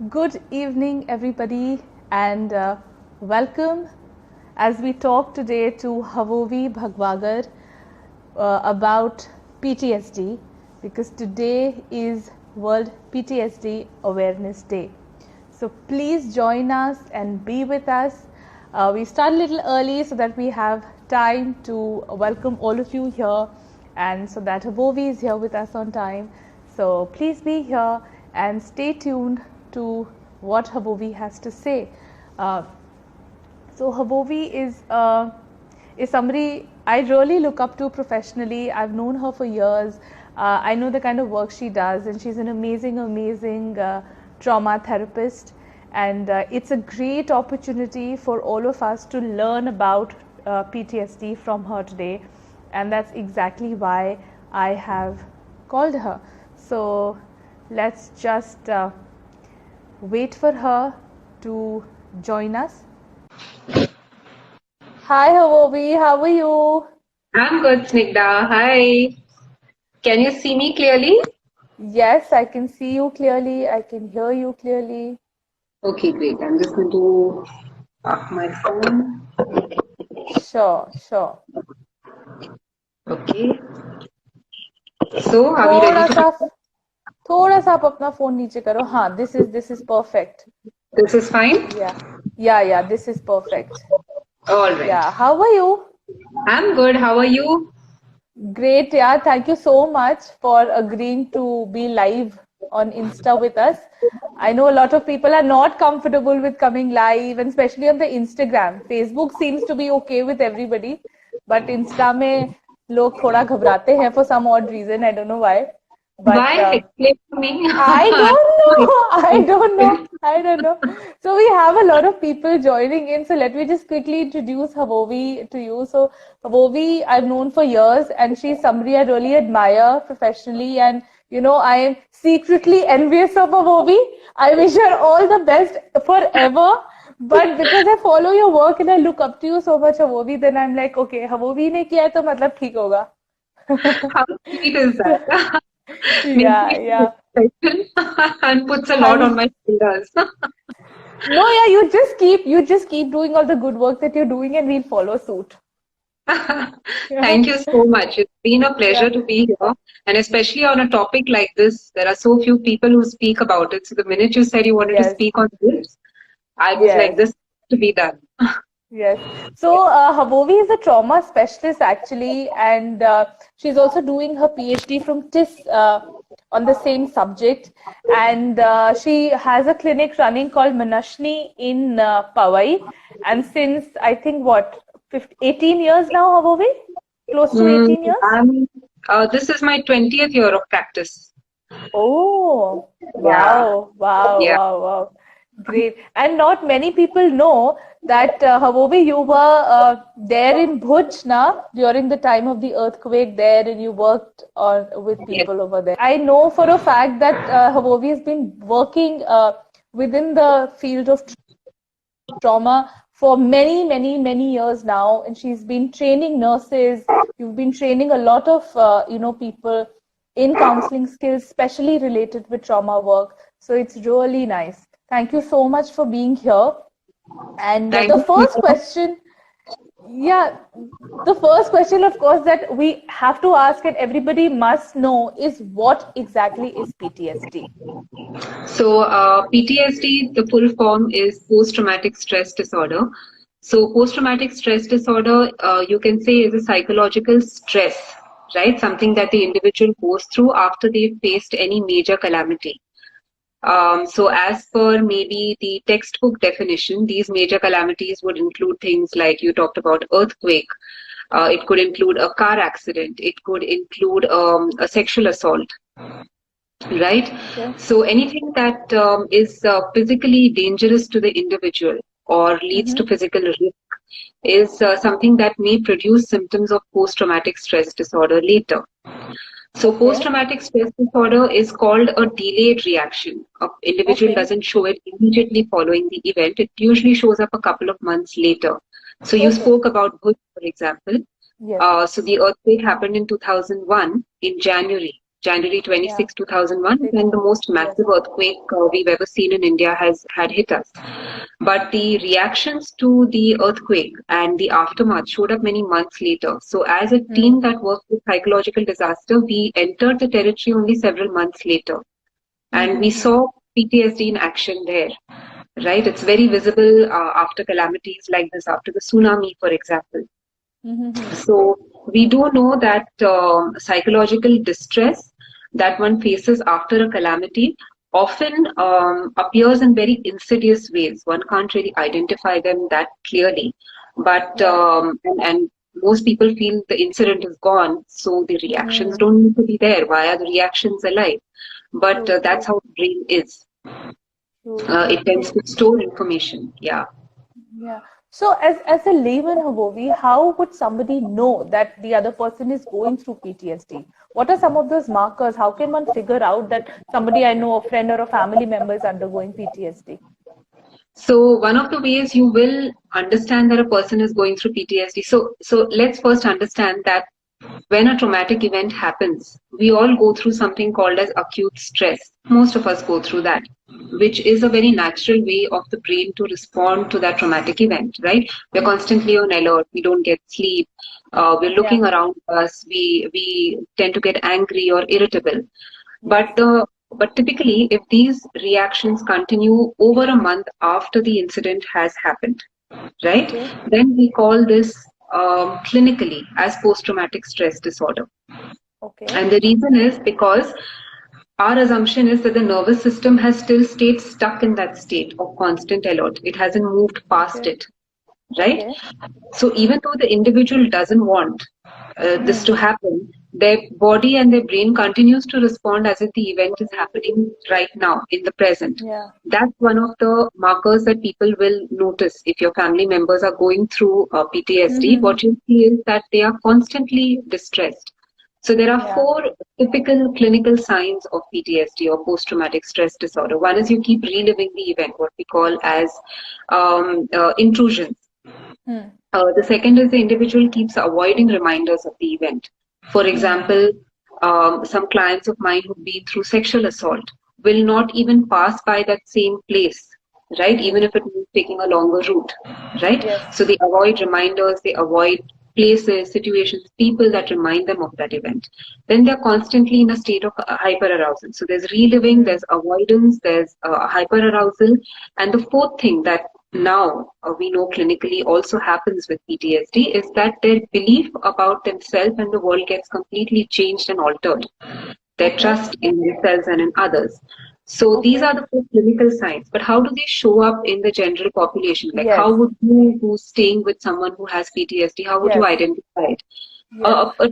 Good evening, everybody, and welcome as we talk today to Havovi Bhagwagar about PTSD, because today is World PTSD Awareness Day. So please join us and be with us. We start a little early so that we have time to welcome all of you here, and so that Havovi is here with us on time. So please be here and stay tuned to what Havovi has to say. So Havovi is somebody I really look up to professionally. I've known her for years. I know the kind of work she does, and she's an amazing trauma therapist. And it's a great opportunity for all of us to learn about PTSD from her today, and that's exactly why I have called her. So let's just wait for her to join us. Hi Havovi, how are you? I'm good, Snigdha. Hi. Can you see me clearly? Yes, I can see you clearly. I can hear you clearly. Okay, great. I'm just going to off my phone. Sure. Okay. So, are we थोड़ा ready सा to? थोड़ा सा आप अपना phone नीचे करो. हाँ, this is perfect. This is fine? Yeah, this is perfect. All right. Yeah, how are you? I'm good. How are you? Great, yeah. Thank you so much for agreeing to be live on Insta with us. I know a lot of people are not comfortable with coming live, and especially on the Instagram. Facebook seems to be okay with everybody, but Insta में लोग थोड़ा घबराते हैं for some odd reason. I don't know why. But Why? Explain to me. I don't know. So we have a lot of people joining in. So let me just quickly introduce Havovi to you. So Havovi, I've known for years, and she's somebody I really admire professionally. And I am secretly envious of Havovi. I wish her all the best forever. But because I follow your work and I look up to you so much, Havovi, then I'm like, okay, Havovi ने किया है तो मतलब ठीक होगा. How sweet is that? Makes me Yeah. special and puts a lot on Thank my shoulders. No, yeah, you just keep doing all the good work that you're doing, and we'll follow suit. Thank you so much. It's been a Yeah. pleasure to be here. And especially on a topic like this, there are so few people who speak about it. So the minute you said you wanted to Yes. speak on this, I was like, Yes. this has to be done. Yes. So Havovi is a trauma specialist actually, and she's also doing her PhD from TIS on the same subject. And she has a clinic running called Manashni in Powai. And since I think 18 years now, Havovi? Close to 18 years? This is my 20th year of practice. Oh, Yeah. Yeah. wow. Great. And not many people know that, Havovi, you were there in Bhuj na, during the time of the earthquake there, and you worked with Yes. people over there. I know for a fact that Havovi has been working within the field of trauma for many years now, and she's been training nurses. You've been training a lot of people in counseling skills, especially related with trauma work. So it's really nice. Thank you so much for being here. And Thank the you. first question, of course, that we have to ask and everybody must know is, what exactly is PTSD? So, PTSD, the full form is post-traumatic stress disorder. So, post-traumatic stress disorder, you can say, is a psychological stress, right? Something that the individual goes through after they've faced any major calamity. So as per maybe the textbook definition, these major calamities would include things like you talked about earthquake. It could include a car accident. It could include a sexual assault, right? Okay. So anything that is physically dangerous to the individual or leads to physical risk is something that may produce symptoms of post-traumatic stress disorder later. So post-traumatic stress disorder is called a delayed reaction. An individual doesn't show it immediately following the event. It usually shows up a couple of months later. So you spoke about Bhuj, for example. Yes. So the earthquake happened in 2001 in January. January Yeah. 26, 2001, when the most massive earthquake we've ever seen in India had hit us. But the reactions to the earthquake and the aftermath showed up many months later. So as a team that worked with psychological disaster, we entered the territory only several months later. And we saw PTSD in action there, right? It's very visible after calamities like this, after the tsunami, for example. So we do know that psychological distress that one faces after a calamity often appears in very insidious ways. One can't really identify them that clearly, but and most people feel the incident is gone, so the reactions don't need to be there. Why are the reactions alive? But that's how the brain is. It tends to store information. Yeah. Yeah. So as a layman, Havovi, how would somebody know that the other person is going through PTSD? What are some of those markers? How can one figure out that somebody I know, a friend or a family member is undergoing PTSD? So one of the ways you will understand that a person is going through PTSD. So let's first understand that when a traumatic event happens, we all go through something called as acute stress. Most of us go through that, which is a very natural way of the brain to respond to that traumatic event, right? We're constantly on alert. We don't get sleep. We're looking around us. We tend to get angry or irritable. But typically, if these reactions continue over a month after the incident has happened, right, then we call this clinically as post-traumatic stress disorder. And the reason is because our assumption is that the nervous system has still stayed stuck in that state of constant alert. It hasn't moved past it, right? So even though the individual doesn't want this to happen, their body and their brain continues to respond as if the event is happening right now in the present. That's one of the markers that people will notice if your family members are going through PTSD. What you see is that they are constantly distressed. So there are four typical clinical signs of PTSD or post-traumatic stress disorder. One is you keep reliving the event, what we call as intrusions. The second is the individual keeps avoiding reminders of the event. For example, some clients of mine who've been through sexual assault will not even pass by that same place, right? Even if it means taking a longer route, right? So they avoid reminders, they avoid places, situations, people that remind them of that event. Then they're constantly in a state of hyperarousal. So there's reliving, there's avoidance, there's hyperarousal. And the fourth thing that now we know clinically also happens with PTSD is that their belief about themselves and the world gets completely changed and altered. Their trust in themselves and in others. So these are the four clinical signs. But how do they show up in the general population? Like how would you, who's staying with someone who has PTSD, how would you identify it?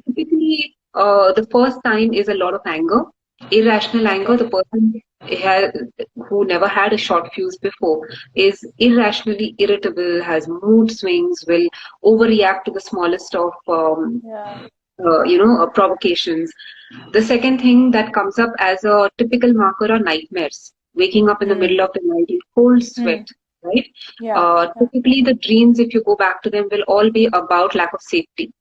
Typically, the first sign is a lot of anger, irrational anger. The person who never had a short fuse before is irrationally irritable, has mood swings, will overreact to the smallest of provocations. The second thing that comes up as a typical marker are nightmares. Waking up in the middle of the night in cold sweat, right? Typically, the dreams, if you go back to them, will all be about lack of safety.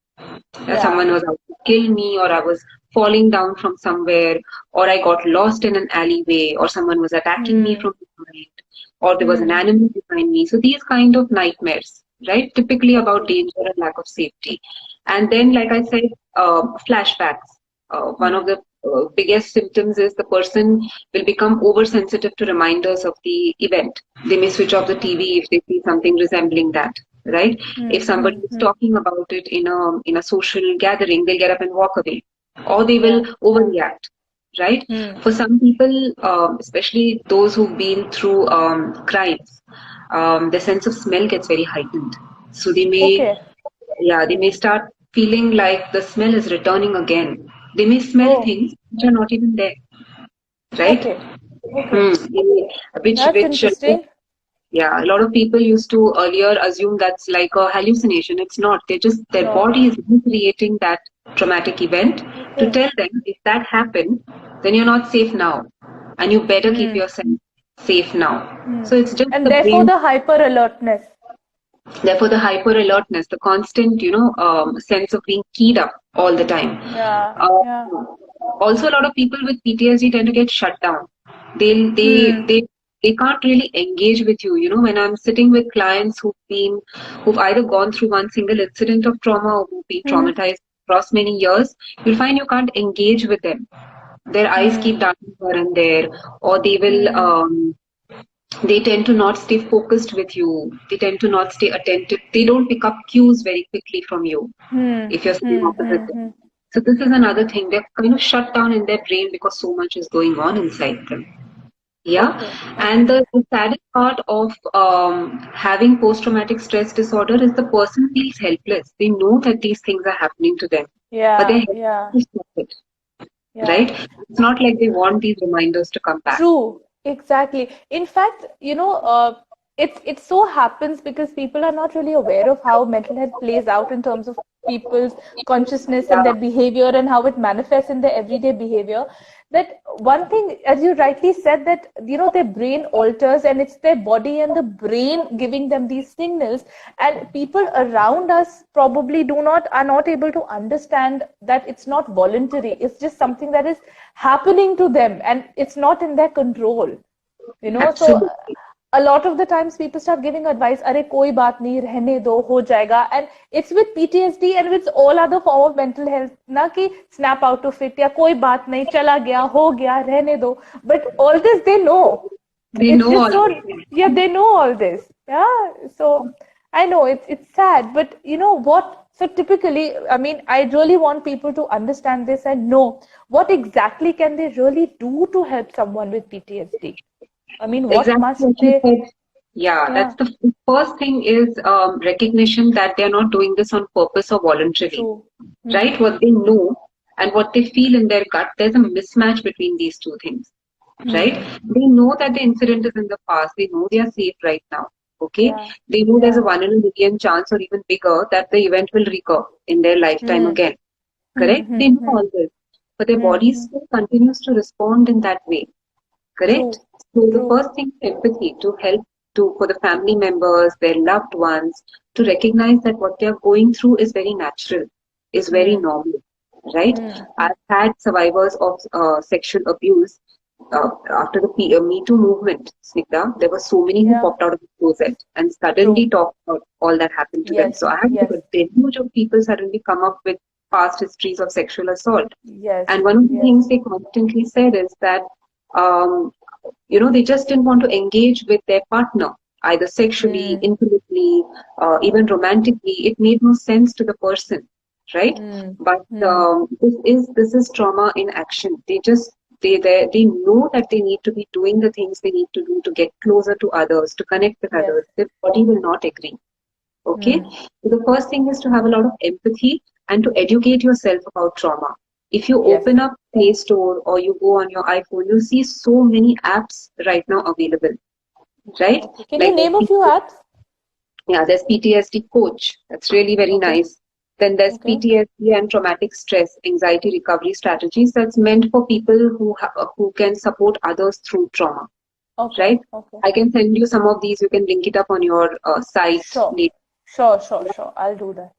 Someone was out to kill me, or I was falling down from somewhere, or I got lost in an alleyway, or someone was attacking me from behind, or there was an animal behind me. So these kind of nightmares, right? Typically about danger and lack of safety. And then, like I said, flashbacks. One of the biggest symptoms is the person will become oversensitive to reminders of the event. They may switch off the TV if they see something resembling that, right? If somebody is talking about it in a social gathering, they'll get up and walk away, or they will overreact, right? For some people, especially those who've been through crimes, the sense of smell gets very heightened. So they may start feeling like the smell is returning again. They may smell things which are not even there, right? That's interesting. Yeah, a lot of people used to earlier assume that's like a hallucination. It's not. Their body is recreating that traumatic event to tell them if that happened, then you're not safe now, and you better keep yourself safe now. So it's just and therefore the hyper alertness. Therefore, the hyper alertness, the constant, sense of being keyed up all the time. Also, a lot of people with PTSD tend to get shut down. They'll they can't really engage with you. You know, when I'm sitting with clients who've either gone through one single incident of trauma or who've been traumatized across many years, you'll find you can't engage with them. Their eyes keep darting here and there, or they tend to not stay focused with you. They tend to not stay attentive. They don't pick up cues very quickly from you if you're sitting opposite them. So this is another thing. They're kind of shut down in their brain because so much is going on inside them. Yeah. And the saddest part of having post-traumatic stress disorder is the person feels helpless. They know that these things are happening to them, but they're helpless to stop it. Right? It's not like they want these reminders to come back. True. Exactly. In fact, it so happens because people are not really aware of how mental health plays out in terms of people's consciousness and their behavior and how it manifests in their everyday behavior. That one thing, as you rightly said, that their brain alters, and it's their body and the brain giving them these signals, and people around us probably are not able to understand that it's not voluntary. It's just something that is happening to them, and it's not in their control. So a lot of the times people start giving advice, "Arey koi baat nahi, rehne do, ho jayega," and it's with PTSD and with all other form of mental health, na ki snap out of it, ya koi baat nahi, chala gaya, ho gaya, rehne do. But all this they know. They know all this. Yeah, they know all this. Yeah, so I know it's sad, but you know what? So typically, I mean, I really want people to understand this and know what exactly can they really do to help someone with PTSD. I mean, what must they? Yeah, that's the first thing is recognition that they're not doing this on purpose or voluntarily. Right? What they know and what they feel in their gut, there's a mismatch between these two things. Right? They know that the incident is in the past. They know they are safe right now. Okay? They know there's a 1 in a million chance or even bigger that the event will recur in their lifetime again. Correct? They know all this. But their body still continues to respond in that way. Correct? So the first thing is empathy, to help for the family members, their loved ones, to recognize that what they are going through is very natural, is very normal, right? I've had survivors of sexual abuse after the Me Too movement, Snigdha. There were so many who popped out of the closet and suddenly talked about all that happened to them. So I had a deluge of people suddenly come up with past histories of sexual assault. And one of the things they constantly said is that they just didn't want to engage with their partner, either sexually, intimately, even romantically. It made no sense to the person, right? But this is trauma in action. They know that they need to be doing the things they need to do to get closer to others, to connect with others. Their body will not agree. Okay? So the first thing is to have a lot of empathy and to educate yourself about trauma. If you open up Play Store or you go on your iPhone, you'll see so many apps right now available, right? Can you name a few apps? Yeah, there's PTSD Coach. That's really very nice. Then there's PTSD and Traumatic Stress Anxiety Recovery Strategies. That's meant for people who can support others through trauma, right? I can send you some of these. You can link it up on your site. Sure. I'll do that.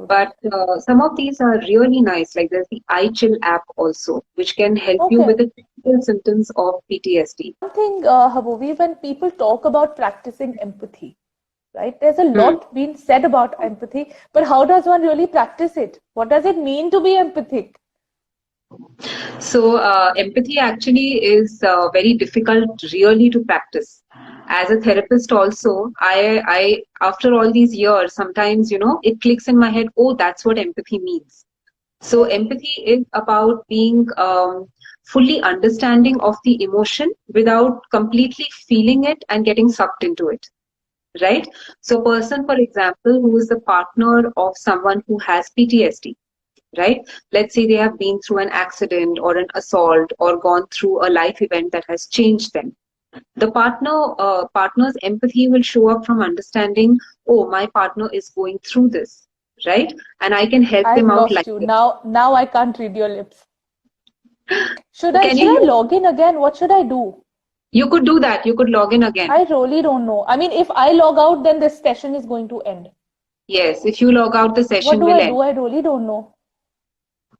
But some of these are really nice. Like there's the iChill app also, which can help you with the typical symptoms of PTSD. One thing, Habubi, when people talk about practicing empathy, right? There's a lot being said about empathy, but how does one really practice it? What does it mean to be empathic? So empathy actually is very difficult really to practice. As a therapist also, I after all these years, sometimes, it clicks in my head, oh, that's what empathy means. So empathy is about being fully understanding of the emotion without completely feeling it and getting sucked into it, right? So a person, for example, who is the partner of someone who has PTSD, right? Let's say they have been through an accident or an assault or gone through a life event that has changed them. The partner's empathy will show up from understanding, oh, my partner is going through this, right? And I can help them out like this. Now I can't read your lips. Should I log in again? What should I do? You could do that. You could log in again. I really don't know. I mean, if I log out, then this session is going to end. Yes, if you log out, the session will end. What do I do? I really don't know.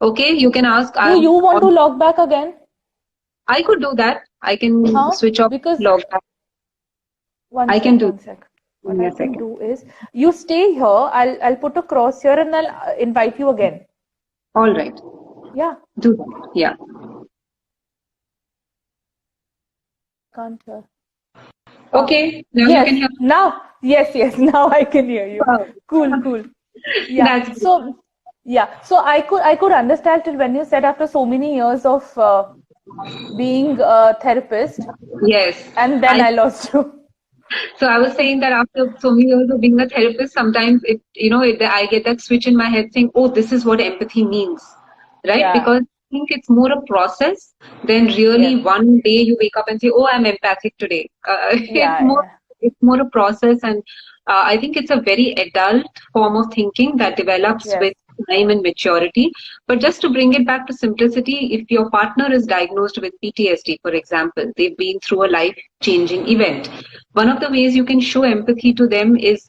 Okay, you can ask. Do you want to log back again? I could do that. I can switch off Because log back. One sec. Give What me I a can second. do is you stay here. I'll put a cross here and I'll invite you again. All right. Yeah. Do that. Yeah. Can't hear. Okay. Now Yes. you can hear. Yes. Now I can hear you. Wow. Cool. Yeah. That's So I could understand till when you said after so many years of being a therapist, yes. and then I lost you. So I was saying that after so many years of being a therapist, sometimes I get that switch in my head saying, "Oh, this is what empathy means," right? Yeah. Because I think it's more a process than really one day you wake up and say, "Oh, I'm empathic today." It's more a process, and I think it's a very adult form of thinking that develops with time and maturity. But just to bring it back to simplicity, if your partner is diagnosed with PTSD, for example, they've been through a life-changing event. One of the ways you can show empathy to them is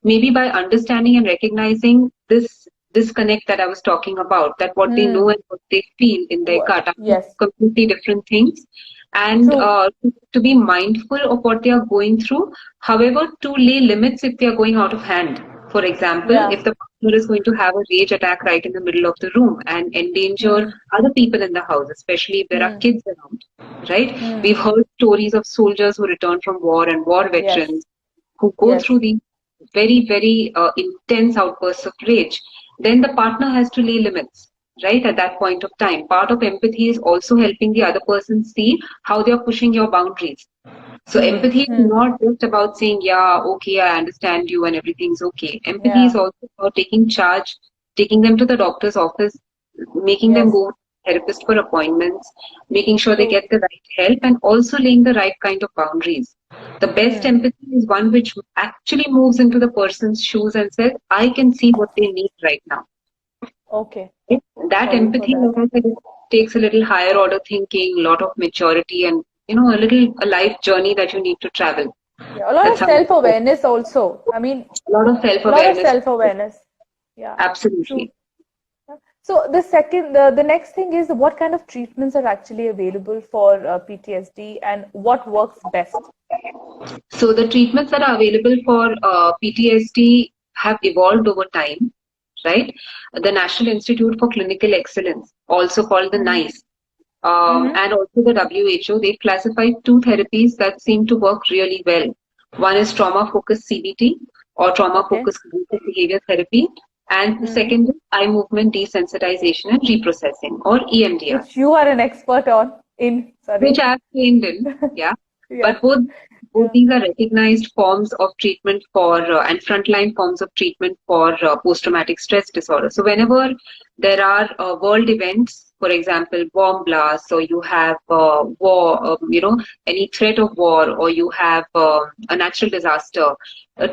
maybe by understanding and recognizing this disconnect that I was talking about, that what they know and what they feel in their gut are completely different things. And to be mindful of what they are going through, however, to lay limits if they are going out of hand. For example, if the partner is going to have a rage attack right in the middle of the room and endanger other people in the house, especially if there are kids around, right? We've heard stories of soldiers who return from war and war veterans who go through these very, very intense outbursts of rage. Then the partner has to lay limits, right, at that point of time. Part of empathy is also helping the other person see how they are pushing your boundaries. So empathy is not just about saying, yeah, okay, I understand you and everything's okay. Empathy is also about taking charge, taking them to the doctor's office, making them go to the therapist for appointments, making sure they get the right help, and also laying the right kind of boundaries. The best empathy is one which actually moves into the person's shoes and says, I can see what they need right now. Okay. That empathy takes a little higher order thinking, a lot of maturity, and a life journey that you need to travel. Yeah, a lot of self-awareness also. I mean, a lot of self-awareness. Yeah. Absolutely. True. So the next thing is what kind of treatments are actually available for PTSD and what works best? So the treatments that are available for PTSD have evolved over time, right? The National Institute for Clinical Excellence, also called the NICE, and also the WHO, they've classified two therapies that seem to work really well. One is trauma-focused CBT or trauma-focused cognitive behavior therapy, and the second is eye movement desensitization and reprocessing, or EMDR. Which you are an expert Which I have trained in, But both these are recognized forms of treatment for and frontline forms of treatment for post-traumatic stress disorder. So whenever there are world events, for example, bomb blasts, or you have war, any threat of war, or you have a natural disaster,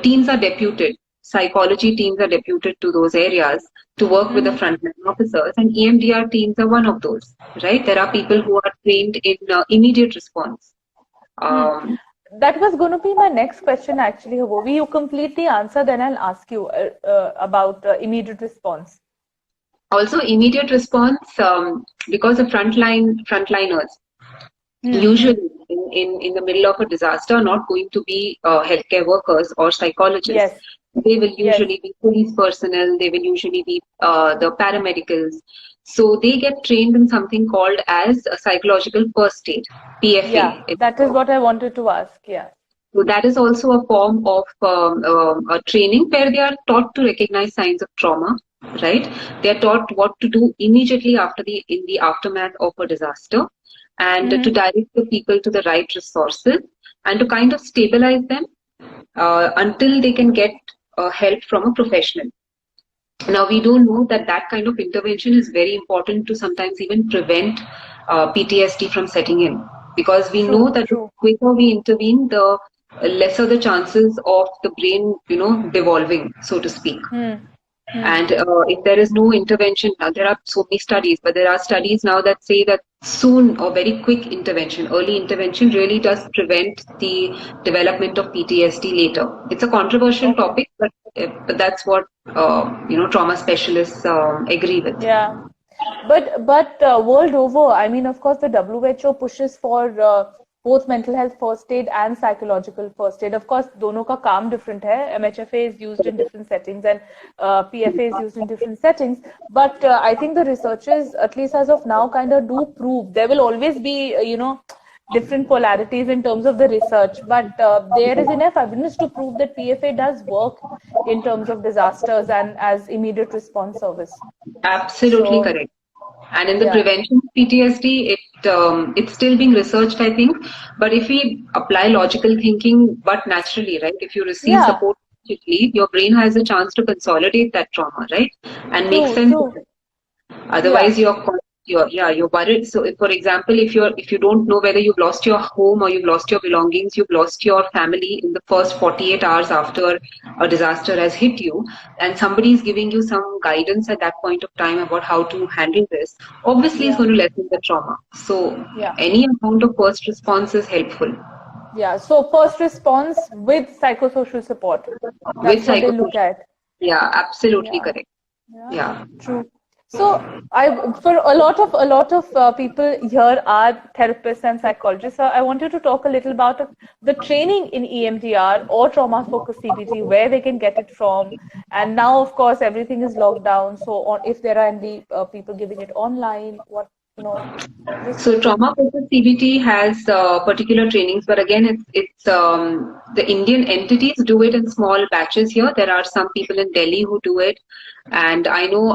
teams are deputed. Psychology teams are deputed to those areas to work with the frontline officers, and EMDR teams are one of those, right? There are people who are trained in immediate response. That was going to be my next question, actually, Havovi. You completely answer, then I'll ask you about immediate response. Also, immediate response, because the frontliners usually in the middle of a disaster are not going to be healthcare workers or psychologists. They will usually be police personnel, they will usually be the paramedicals. So they get trained in something called as a psychological first aid, PFA. Yeah, that is what I wanted to ask, So that is also a form of a training where they are taught to recognize signs of trauma, right? They are taught what to do immediately in the aftermath of a disaster, and to direct the people to the right resources and to kind of stabilize them until they can get help from a professional. Now, we do know that kind of intervention is very important to sometimes even prevent PTSD from setting in, because we know that the quicker we intervene, the lesser the chances of the brain, devolving, so to speak. And if there is no intervention, now there are so many studies, but there are studies now that say that soon or very quick intervention, early intervention really does prevent the development of PTSD later. It's a controversial topic, but that's what trauma specialists agree with. Yeah. But world over, I mean, of course, the WHO pushes for both mental health first aid and psychological first aid. Of course, दोनों का काम different है. MHFA is used in different settings and PFA is used in different settings. But I think the researchers, at least as of now, kind of do prove there will always be, different polarities in terms of the research, but there is enough evidence to prove that PFA does work in terms of disasters and as immediate response service. Absolutely So, correct. And in the yeah. prevention of PTSD, it's still being researched, I think. But if we apply logical thinking, but naturally, right? If you receive Yeah. support immediately, your brain has a chance to consolidate that trauma, right? And make sense of it. Otherwise, Yeah. you're worried. So, if, for example, if you don't know whether you've lost your home or you've lost your belongings, you've lost your family in the first 48 hours after a disaster has hit you, and somebody is giving you some guidance at that point of time about how to handle this, obviously it's Yeah. going to lessen the trauma. So, Yeah. any amount of first response is helpful. Yeah. So first response with psychosocial support. That's With what they look psychosocial, at. yeah, absolutely Yeah. correct. Yeah. Yeah. True. So for a lot of people here are therapists and psychologists. So I want you to talk a little about the training in EMDR or trauma focused CBT, where they can get it from. And now, of course, everything is locked down. So if there are any people giving it online, what So trauma focused CBT has particular trainings, but again, it's the Indian entities do it in small batches here. There are some people in Delhi who do it, and I know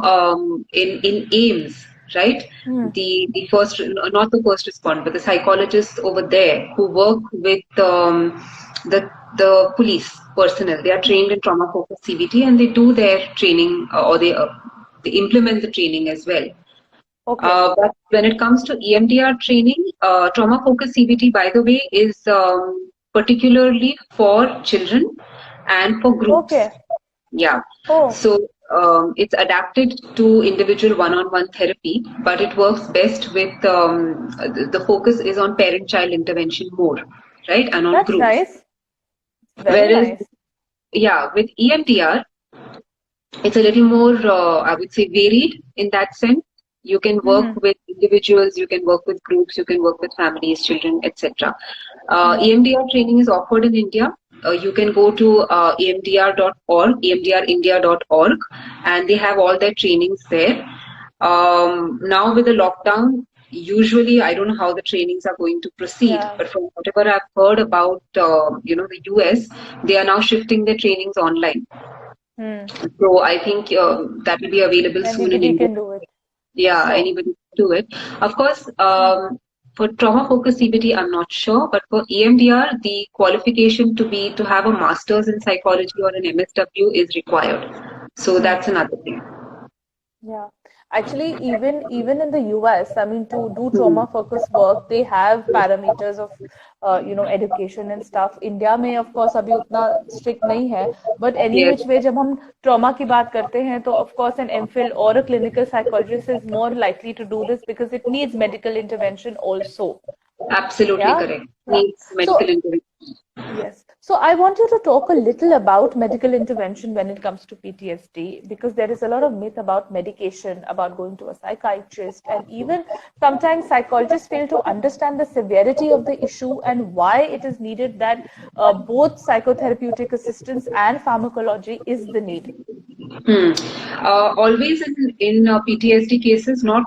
in AIMS, right? The first, not the first responder, but the psychologists over there who work with the police personnel. They are trained in trauma focused CBT, and they do their training or they implement the training as well. Okay. But when it comes to EMDR training, trauma-focused CBT, by the way, is particularly for children and for groups. Okay. Yeah. Oh. So it's adapted to individual one-on-one therapy, but it works best with the focus is on parent-child intervention more, right? And on That's groups. nice. Very nice. Yeah, with EMDR, it's a little more, I would say, varied in that sense. You can work with individuals, you can work with groups, you can work with families, children, etc. EMDR training is offered in India. You can go to emdr.org, emdrindia.org, and they have all their trainings there. Now with the lockdown, usually I don't know how the trainings are going to proceed, but from whatever I've heard about, the US, they are now shifting their trainings online. So I think that will be available soon in India. Anybody can do it. Yeah, anybody can do it. Of course, for trauma-focused CBT, I'm not sure, but for EMDR, the qualification to have a master's in psychology or an MSW is required. So that's another thing. Yeah. Actually, even in the US, I mean, to do trauma-focused work, they have parameters of, education and stuff. India में, of course, अभी उतना strict नहीं है. But any which way, जब हम trauma की बात करते हैं, तो of course an MPhil or a clinical psychologist is more likely to do this because it needs medical intervention also. Absolutely correct. Needs medical intervention. Yes. So I want you to talk a little about medical intervention when it comes to PTSD, because there is a lot of myth about medication, about going to a psychiatrist, and even sometimes psychologists fail to understand the severity of the issue and why it is needed that both psychotherapeutic assistance and pharmacology is the need. Always in PTSD cases, not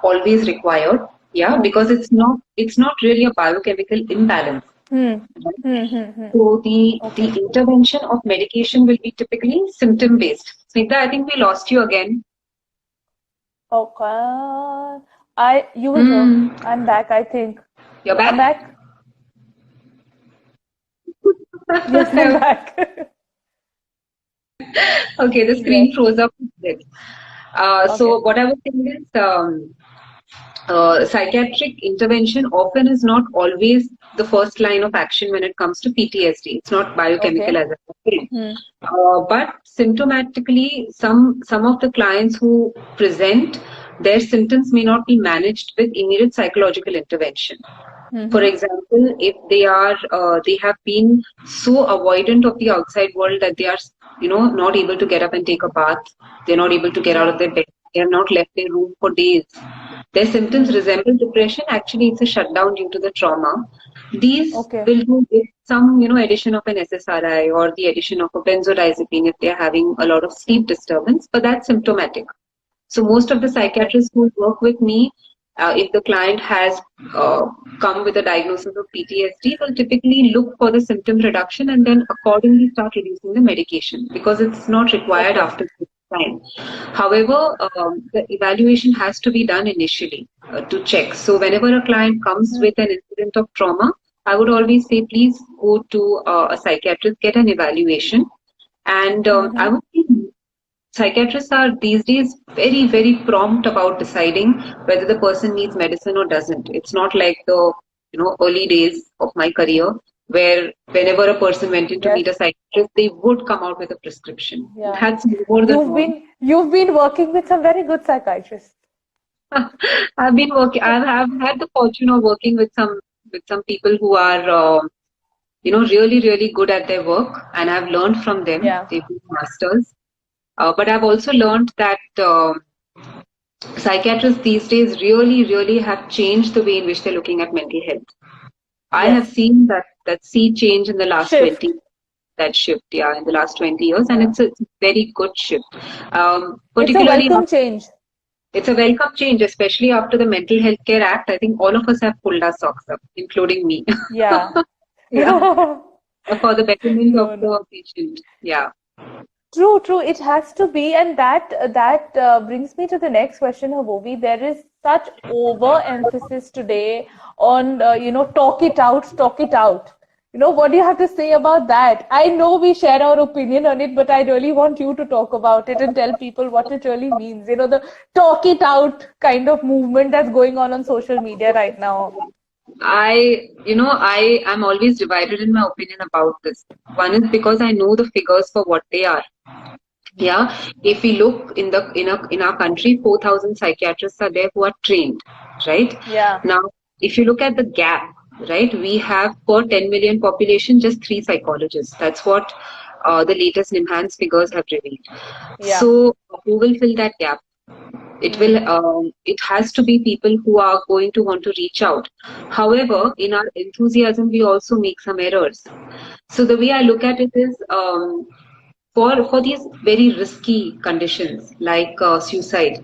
always required. Yeah, because it's not really a biochemical imbalance. So the intervention of medication will be typically symptom based. Snigdha, I think we lost you again. Okay, you will go. I'm back. I think you're back. I'm back. Yes, I'm back. Okay, the screen froze up. So what I was saying is. Psychiatric intervention often is not always the first line of action when it comes to PTSD. It's not biochemical as I said. But symptomatically, some of the clients who present, their symptoms may not be managed with immediate psychological intervention. For example, if they have been so avoidant of the outside world that they are, not able to get up and take a bath. They're not able to get out of their bed. They have not left their room for days. Their symptoms resemble depression. Actually, it's a shutdown due to the trauma. These Okay. will do with some, addition of an SSRI or the addition of a benzodiazepine if they are having a lot of sleep disturbance, but that's symptomatic. So most of the psychiatrists who work with me, if the client has come with a diagnosis of PTSD, will typically look for the symptom reduction and then accordingly start reducing the medication because it's not required Okay. after this time. However, the evaluation has to be done initially to check. So whenever a client comes with an incident of trauma, I would always say, please go to a psychiatrist, get an evaluation. And I would say psychiatrists are these days very, very prompt about deciding whether the person needs medicine or doesn't. It's not like the early days of my career where whenever a person went in to meet a psychiatrist, they would come out with a prescription. Yeah. That's more than You've been working with some very good psychiatrists. I've been working. I've had the fortune of working with some people who are really, really good at their work, and I've learned from them. Yeah. They've been masters. But I've also learned that psychiatrists these days really, really have changed the way in which they're looking at mental health. I have seen that sea change in the last Shift. 20, that shift, in the last 20 years, and it's a very good shift. Particularly, it's a welcome change. It's a welcome change, especially after the Mental Health Care Act. I think all of us have pulled our socks up, including me. Yeah. For the betterment of the patient. Yeah. True. It has to be, and that brings me to the next question, Havovi. There is such overemphasis today on talk it out. What do you have to say about that? I know we share our opinion on it, but I really want you to talk about it and tell people what it really means. The talk it out kind of movement that's going on social media right now. I am always divided in my opinion about this. One is because I know the figures for what they are. Yeah, if we look in our country, 4,000 psychiatrists are there who are trained, right? Yeah. Now, if you look at the gap, right, we have per 10 million population just 3 psychologists. That's what the latest NIMHANS figures have revealed. Yeah. So, who will fill that gap? It has to be people who are going to want to reach out. However, in our enthusiasm, we also make some errors. So the way I look at it is, for these very risky conditions like suicide,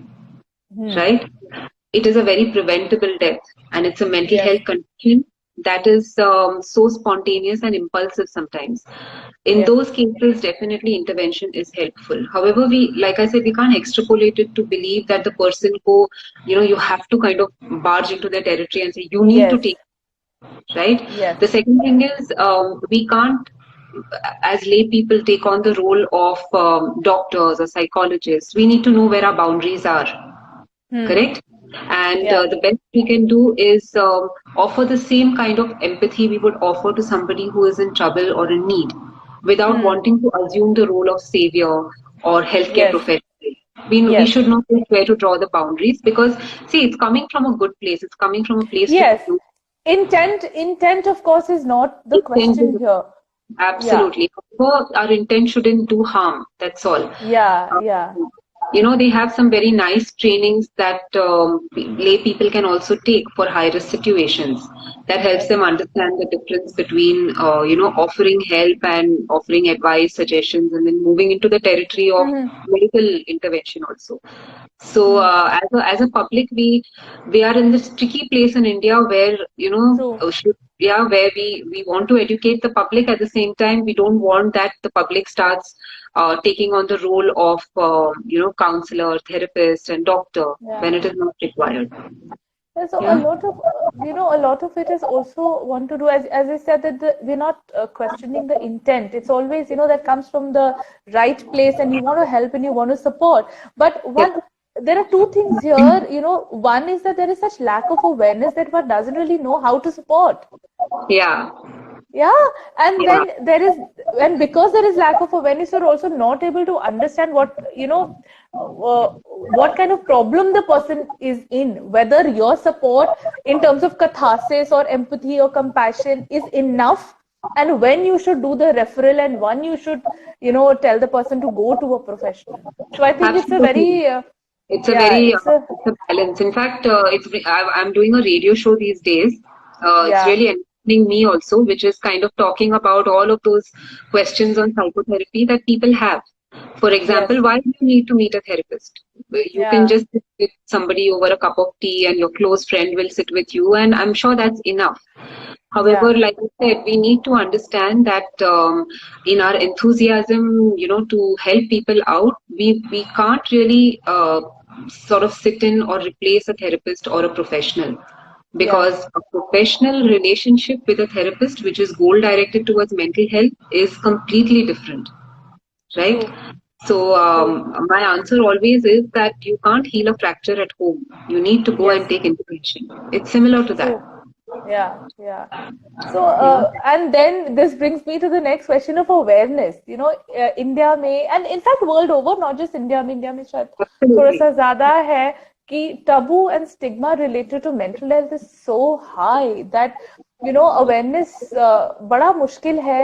right? It is a very preventable death, and it's a mental health condition that is so spontaneous and impulsive sometimes. In those cases, definitely intervention is helpful. However, like I said, we can't extrapolate it to believe that the person who, you have to kind of barge into their territory and say, you need to take, right? Yes. The second thing is, we can't, as lay people, take on the role of doctors or psychologists. We need to know where our boundaries are. Correct? And the best we can do is offer the same kind of empathy we would offer to somebody who is in trouble or in need, without wanting to assume the role of savior or healthcare professional. We should know where to draw the boundaries, because see, it's coming from a good place. It's coming from a place. Intent of course is not the question here. Absolutely. Our intent shouldn't do harm. That's all. They have some very nice trainings that lay people can also take for high-risk situations. That helps them understand the difference between, offering help and offering advice, suggestions, and then moving into the territory of medical intervention also. So, as a public, we are in this tricky place in India where, where we want to educate the public. At the same time, we don't want that the public starts taking on the role of, counselor, therapist, and doctor when it is not required. So a lot of it is also want to do, as I said, that we're not questioning the intent. It's always, that comes from the right place, and you want to help and you want to support. But there are two things here, one is that there is such lack of awareness that one doesn't really know how to support. And then because there is lack of awareness, you're also not able to understand what kind of problem the person is in, whether your support in terms of catharsis or empathy or compassion is enough, and when you should do the referral and when you should, tell the person to go to a professional. So I think it's a very It's a Yeah, very it's a it's a balance. In fact, I'm doing a radio show these days. It's yeah. really entertaining me also, which is kind of talking about all of those questions on psychotherapy that people have. For Yes. example, why do you need to meet a therapist? You can Yeah. just sit with somebody over a cup of tea, and your close friend will sit with you, and I'm sure that's enough. Yeah. However, like I said, we need to understand that in our enthusiasm, to help people out, we can't really sort of sit in or replace a therapist or a professional, Yeah. because a professional relationship with a therapist, which is goal directed towards mental health, is completely different, right? True. So True. my answer always is that you can't heal a fracture at home. You need to go Yes. and take intervention. It's similar to that. True. Yeah. Yeah. So, You know, and then this brings me to the next question of awareness. India में, and in fact world over, not just India में शायद थोड़ा absolutely. सा ज़्यादा है कि taboo and stigma related to mental health is so high that awareness बड़ा मुश्किल है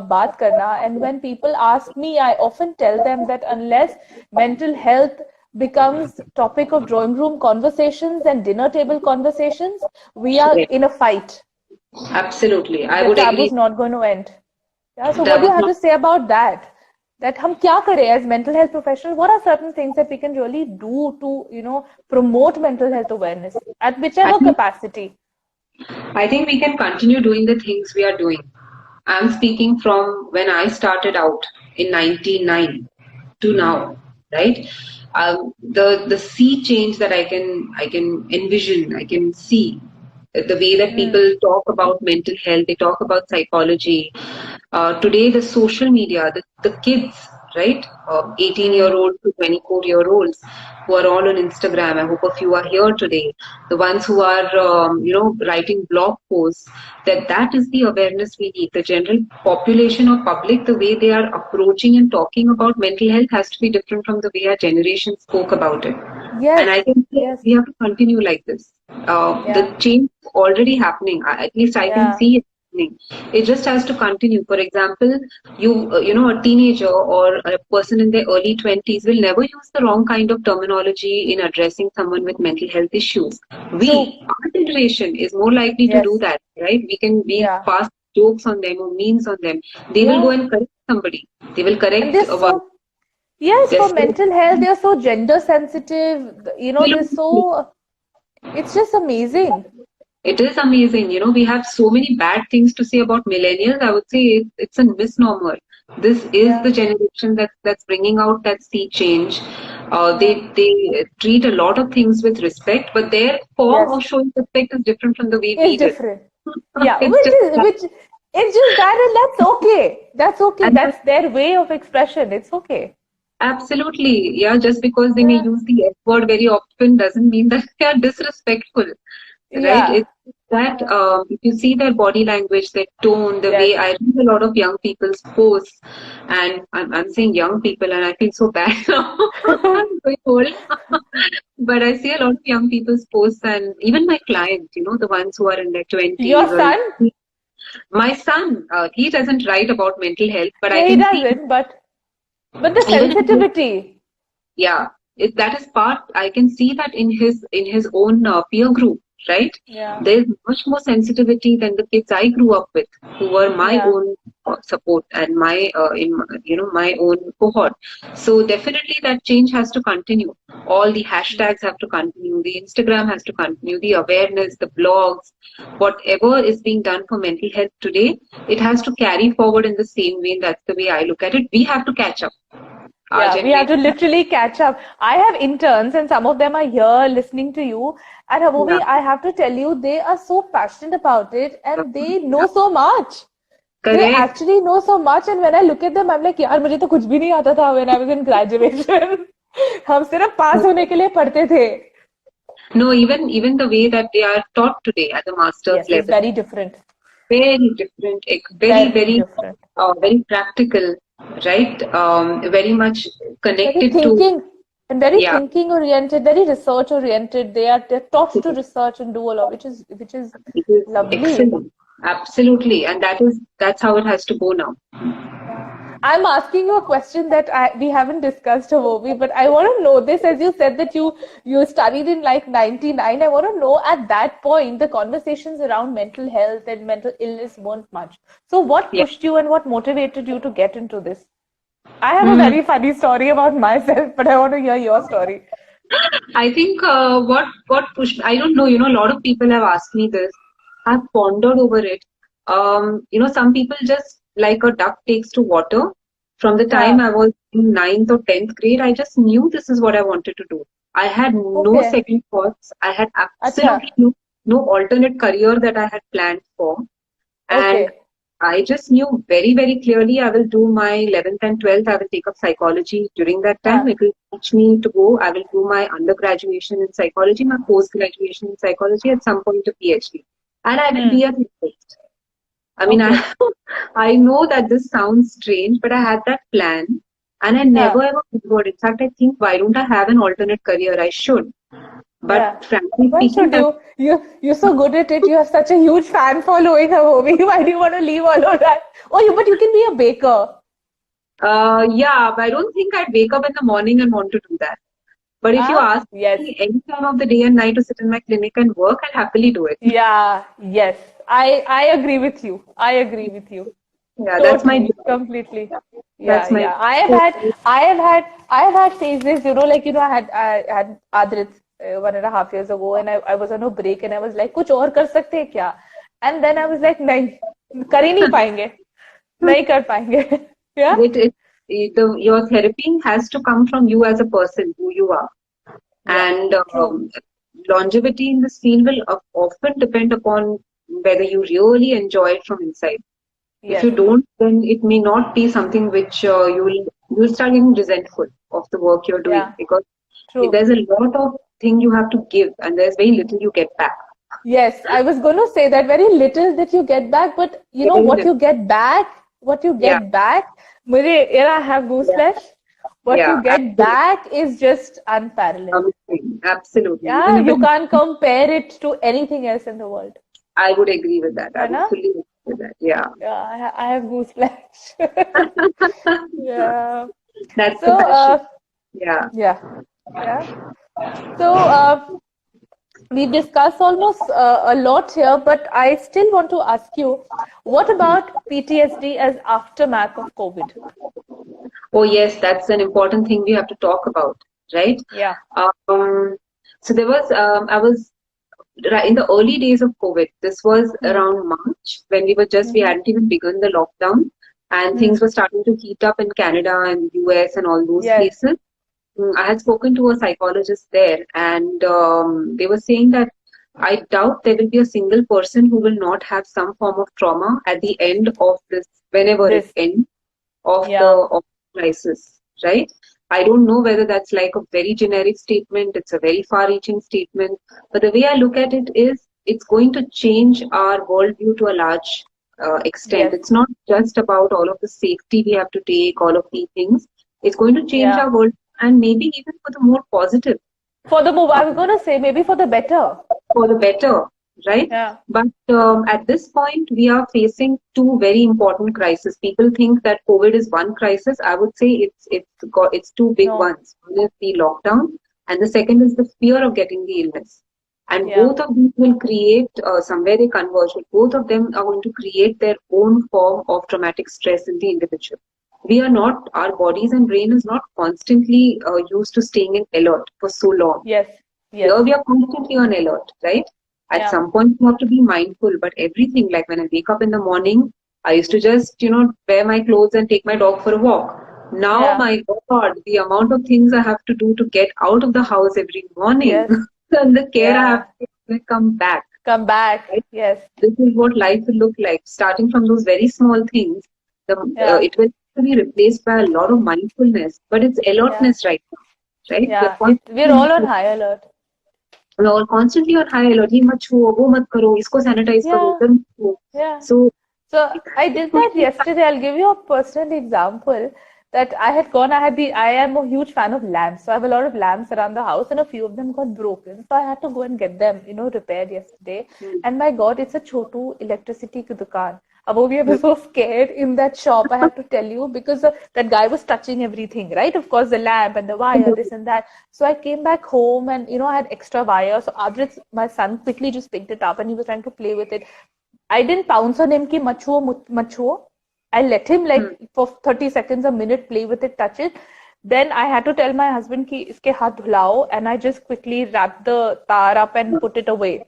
बात करना. And when people ask me, I often tell them that unless mental health becomes topic of drawing room conversations and dinner table conversations, we are Correct. in a fight. Absolutely. I The would taboo agree. is not going to end. Yeah. So what That do was you have not to say about that? That हम क्या करें as mental health professionals? What are certain things that we can really do to promote mental health awareness at I whichever think capacity? I think we can continue doing the things we are doing. I'm speaking from when I started out in 99 to now, right? The sea change that I can envision, I can see the way that Mm. people talk about mental health, they talk about psychology. Today, the social media, the kids, right? 18-year-old to 24-year-olds who are all on Instagram. I hope a few are here today. The ones who are, writing blog posts, that is the awareness we need. The general population or public, the way they are approaching and talking about mental health has to be different from the way our generation spoke about it. And Yes. I can say Yes. we have to continue like this. Yeah. The change is already happening. At least I can Yeah. see it happening. It just has to continue. For example, a teenager or a person in their early 20s will never use the wrong kind of terminology in addressing someone with mental health issues. True. Our generation, is more likely to do Yes. that, right? We Yeah. pass jokes on them or memes on them. They will go Yeah. and correct somebody. They will And correct they're one. so, yes, They're for so mental health, they're so gender sensitive. They're so, it's just amazing. It is amazing. We have so many bad things to say about millennials. I would say it's a misnomer. This is the Yeah. generation that's bringing out that sea change. They Yeah. they treat a lot of things with respect, but their form Yes. of showing respect is different from the way Is we did. different. Yeah, It's just which it's just that, and that's okay. That's okay. and that's That's their way of expression. It's okay. absolutely, yeah. Just because they may Yeah. use the F word very often doesn't mean that they are disrespectful. Right? Yeah. It's that Yeah. if you see their body language, their tone, the Yes. way I read a lot of young people's posts, and I'm saying young people, and I feel so bad now. I'm going old. But I see a lot of young people's posts, and even my clients, the ones who are in their Your 20s or son? my son, he doesn't write about mental health, but I Yeah, he can see doesn't, but the even sensitivity. yeah, that is part. I can see that in his own peer group, right? Yeah. There's much more sensitivity than the kids I grew up with, who were my Yeah. own support and my my own cohort. So definitely that change has to continue. All the hashtags have to continue. The Instagram has to continue. The awareness, the blogs, whatever is being done for mental health today, it has to carry forward in the same way. That's the way I look at it. We have to catch up. Our Yeah, we have to generation. literally catch up. I have interns, and some of them are here listening to you. And Yeah. Habubi, I have to tell you, they are so passionate about it, and they know so much. They Correct. actually know so much, and when I look at them, I'm like, यार मुझे तो कुछ भी नहीं आता था when I was in graduation. हम सिर्फ पास होने के लिए पढ़ते थे. No, even the way that they are taught today at the master's Yes, it's level, very different. very different, very Very different. very practical, right? Very much Very connected to thinking and very yeah, thinking oriented, very research oriented. They're taught to research and do a lot, which is it is lovely. excellent, absolutely, and that's how it has to go now. Yeah. I'm asking you a question that we haven't discussed, Havovi, but I want to know this. As you said that you studied in like 99, I want to know at that point the conversations around mental health and mental illness weren't much. So what Yeah. pushed you and what motivated you to get into this? I have a Hmm. very funny story about myself, but I want to hear your story. I think what pushed, I don't know, you know, a lot of people have asked me this. I've pondered over it. You know, some people just like a duck takes to water. From the time Yeah. I was in ninth or 10th grade, I just knew this is what I wanted to do. I had no Okay. second thoughts. I had Acha. absolutely no alternate career that I had planned for. And Okay. I just knew very, very clearly I will do my 11th and 12th. I will take up psychology during that time. Huh. It will teach me to go. I will do my undergraduation in psychology, my post graduation in psychology, at some point a PhD. And I will Hmm. be a therapist. I mean, Okay. I know that this sounds strange, but I had that plan and I Huh. never ever forgot. In fact, I think, why don't I have an alternate career? I should. Yeah. But frankly Why speaking, should you? You're so good at it. You have such a huge fan following, Havovi. Why do you want to leave all of that? Oh, but you can be a baker. yeah, but I don't think I'd wake up in the morning and want to do that. But if you Huh? ask Yes. me any time of the day and night to sit in my clinic and work, I'll happily do it. Yeah. Yes. I agree with you. I agree with you. Yeah, that's my Totally. job. Completely. Yeah. That's my Yeah. I have had phases. I had Adrit 1.5 years ago, and I was on a break, and I was like, कुछ और कर सकते हैं क्या? And then I was like, नहीं, कर ही नहीं पाएंगे, नहीं कर पाएंगे. Yeah. your therapy has to come from you as a person, who you are. Yeah. And True. longevity in this field will often depend upon whether you really enjoy it from inside. If Yes. you don't, then it may not be something which you'll start getting resentful of the work you're doing, Yeah. because True. there's a lot of thing you have to give and there's very little you get back. Yes, I was going to say that very little that you get back, but you know Very what little. you get back, what you Yeah, get back. I have yeah, gooseflesh. What yeah, you get absolutely. back is just unparalleled. Absolutely. Yeah, you Even can't compare it to anything else in the world. I would agree with that. I है would ना? fully agree with that. Yeah. Yeah, I have gooseflesh. Yeah. That's the So, passion. Yeah. yeah, yeah. So, we've discussed almost a lot here, but I still want to ask you, what about PTSD as aftermath of COVID? Oh, yes, that's an important thing we have to talk about, right? Yeah. Um, so there was, I was right in the early days of COVID. This was Hmm. around March when we Mm-hmm. hadn't even begun the lockdown, and Hmm. things were starting to heat up in Canada and US and all those Yes. places. I had spoken to a psychologist there, and they were saying that I doubt there will be a single person who will not have some form of trauma at the end of this, whenever it This. ends, of the Yeah. crisis, right? I don't know whether that's like a very generic statement, it's a very far-reaching statement, but the way I look at it is it's going to change our worldview to a large extent. Yes. It's not just about all of the safety we have to take, all of these things. It's going to change Yeah. our world, and maybe even for the more positive, For the move, I was going to say maybe for the better. for the better, right? Yeah. But at this point, we are facing two very important crises. People think that COVID is one crisis. I would say it's two big No. ones. One is the lockdown, and the second is the fear of getting the illness. And Yeah. both of these will create somewhere they converge. But both of them are going to create their own form of traumatic stress in the individual. We are not, our bodies and brain is not constantly used to staying in alert for so long. Yes. Here Yes. we are constantly on alert, right? At Yeah. some point you have to be mindful, but everything, like when I wake up in the morning, I used to just, wear my clothes and take my dog for a walk. Now, Yeah. my God, the amount of things I have to do to get out of the house every morning Yes. and the care I have Yeah. to take when I come back, Come back. right? Yes. This is what life will look like. Starting from those very small things, Yeah. it will be replaced by a lot of mindfulness, but it's Yeah. alertness right now, right? Yeah. We're all on high alert. We're constantly on high alert. ये मत छुओ, वो मत करो, इसको sanitize करो, Yeah. उधर मत छुओ. Yeah. So So I it's did going that to yesterday. I'll give you a personal example that I am a huge fan of lamps. So I have a lot of lamps around the house and a few of them got broken. So I had to go and get them, repaired yesterday. Hmm. And my God, it's a chotu electricity ki dukaan. Above, I was so scared in that shop, I have to tell you, because that guy was touching everything, right? Of course, the lamp and the wire, this and that. So I came back home and, I had extra wire. So Adrit, my son, quickly just picked it up and he was trying to play with it. I didn't pounce on him ki machuo. I let him for 30 seconds, a minute, play with it, touch it. Then I had to tell my husband ki iske haath dhulao, and I just quickly wrapped the tar up and put it away.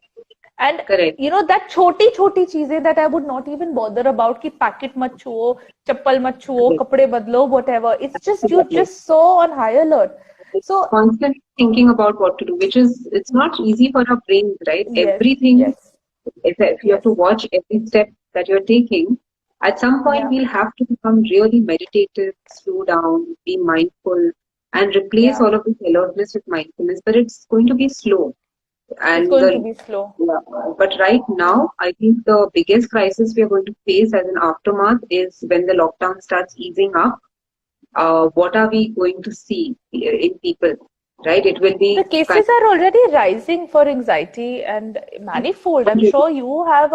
And Correct. that choti cheezein that I would not even bother about ki packet mat chuo, chappal mat chuo, kapde badlo, whatever. It's just you're just so on high alert. So Constantly thinking about what to do, which is, it's not easy for our brains, right? yes, Everything, yes, if you have to watch every step that you're taking, at some point we'll have to become really meditative, slow down, be mindful, and replace all of this alertness with mindfulness. But it's going to be slow. And it's going to be slow. But right now, I think the biggest crisis we are going to face as an aftermath is when the lockdown starts easing up. What are we going to see in people, right? It will be The cases are already rising for anxiety and manifold. I'm sure you have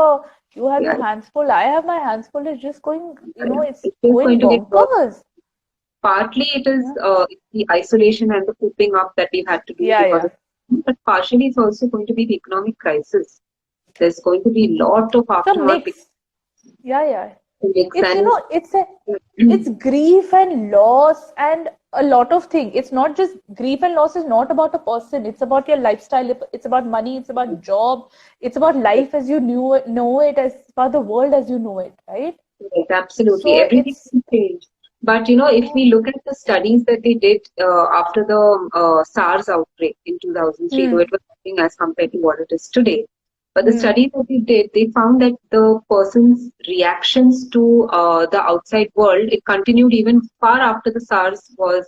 your hands full. I have my hands full. It's just going, it's going bonkers. Partly it is the isolation and the cooping up that we've had to do but partially it's also going to be the economic crisis. There's going to be a lot of aftermath. It's grief and loss and a lot of things. It's not just grief and loss is not about a person. It's about your lifestyle. It's about money. It's about job. It's about life as you know it. It's about the world as you know it, right? Yes, absolutely. So everything's changed. But if we look at the studies that they did after the SARS outbreak in 2003, though it was nothing as compared to what it is today. But the studies that they did, they found that the person's reactions to the outside world, it continued even far after the SARS was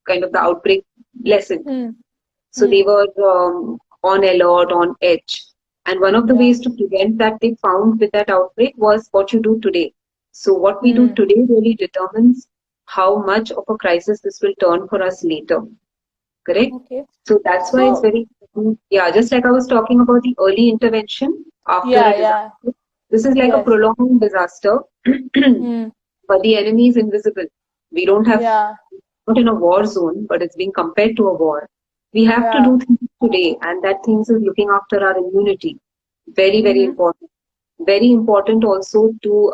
kind of the outbreak lessened. So they were on alert, on edge. And one of the ways to prevent that they found with that outbreak was what you do today. So what we do today really determines how much of a crisis this will turn for us later. Correct? Okay. So that's why it's very important. Yeah, just like I was talking about the early intervention after a disaster. This is like a prolonged disaster, but the enemy is invisible. We don't have, not in a war zone, but it's being compared to a war. We have to do things today, and that things is looking after our immunity. Very, very important. Very important also to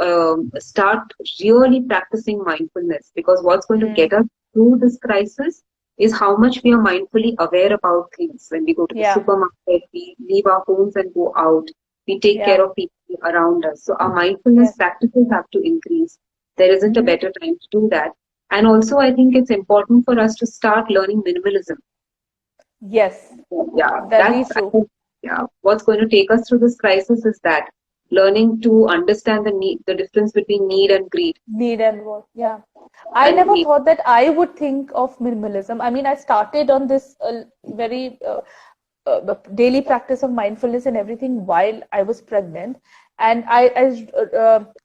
start really practicing mindfulness, because what's going to get us through this crisis is how much we are mindfully aware about things. When we go to the supermarket, we leave our homes and go out. We take care of people around us. So our mindfulness practices have to increase. There isn't a better time to do that. And also, I think it's important for us to start learning minimalism. Yes. Yeah, that's true. What's going to take us through this crisis is that learning to understand the difference between need and greed. Need and what? Yeah. I never thought that I would think of minimalism. I mean, I started on this very daily practice of mindfulness and everything while I was pregnant. And I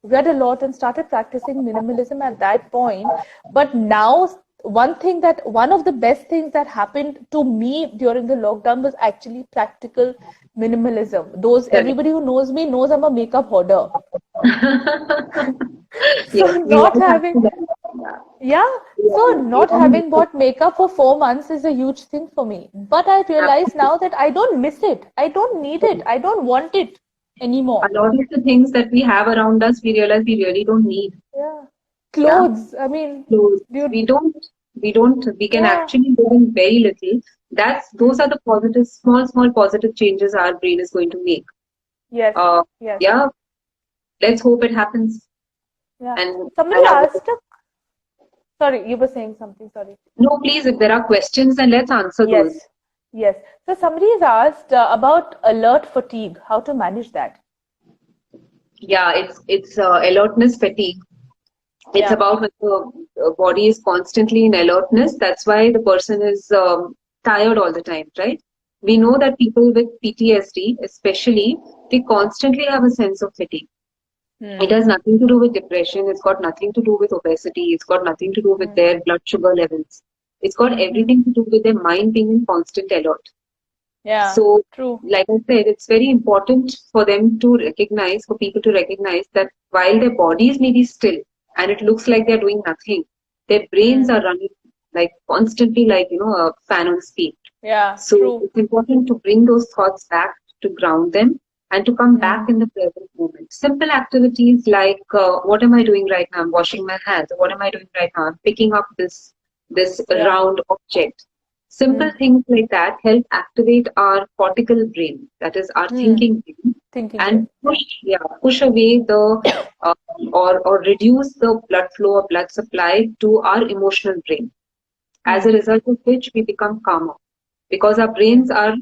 read a lot and started practicing minimalism at that point. But now, one of the best things that happened to me during the lockdown was actually practical minimalism. Everybody who knows me knows I'm a makeup hoarder. Not having bought makeup for 4 months is a huge thing for me. But I realize now that I don't miss it. I don't need it. I don't want it anymore. A lot of the things that we have around us, we realize we really don't need. Yeah. Clothes. I mean, clothes. We can actually live in very little. Those are the positive, small positive changes our brain is going to make. Yes. Yeah. Let's hope it happens. Yeah. And somebody asked. Sorry, you were saying something. Sorry. No, please. If there are questions, then let's answer those. Yes. So somebody has asked about alert fatigue. How to manage that? Yeah, it's alertness fatigue. It's about when the body is constantly in alertness. That's why the person is tired all the time, right? We know that people with PTSD, especially, they constantly have a sense of fatigue. It has nothing to do with depression. It's got nothing to do with obesity. It's got nothing to do with their blood sugar levels. It's got everything to do with their mind being in constant alert. Yeah. So, True. like I said, it's very important for them to recognize, for people to recognize that while their bodies may be still and it looks like they're doing nothing, their brains are running like constantly, like, a fan on speed. Yeah. So True. it's important to bring those thoughts back, to ground them, and to come back in the present moment. Simple activities like what am I doing right now? I'm washing my hands. What am I doing right now? I'm picking up this Yeah. round object. Simple things like that help activate our cortical brain, that is our thinking brain, Thinking. and Brain. push away the or reduce the blood flow or blood supply to our emotional brain. As a result of which we become calmer because our brains are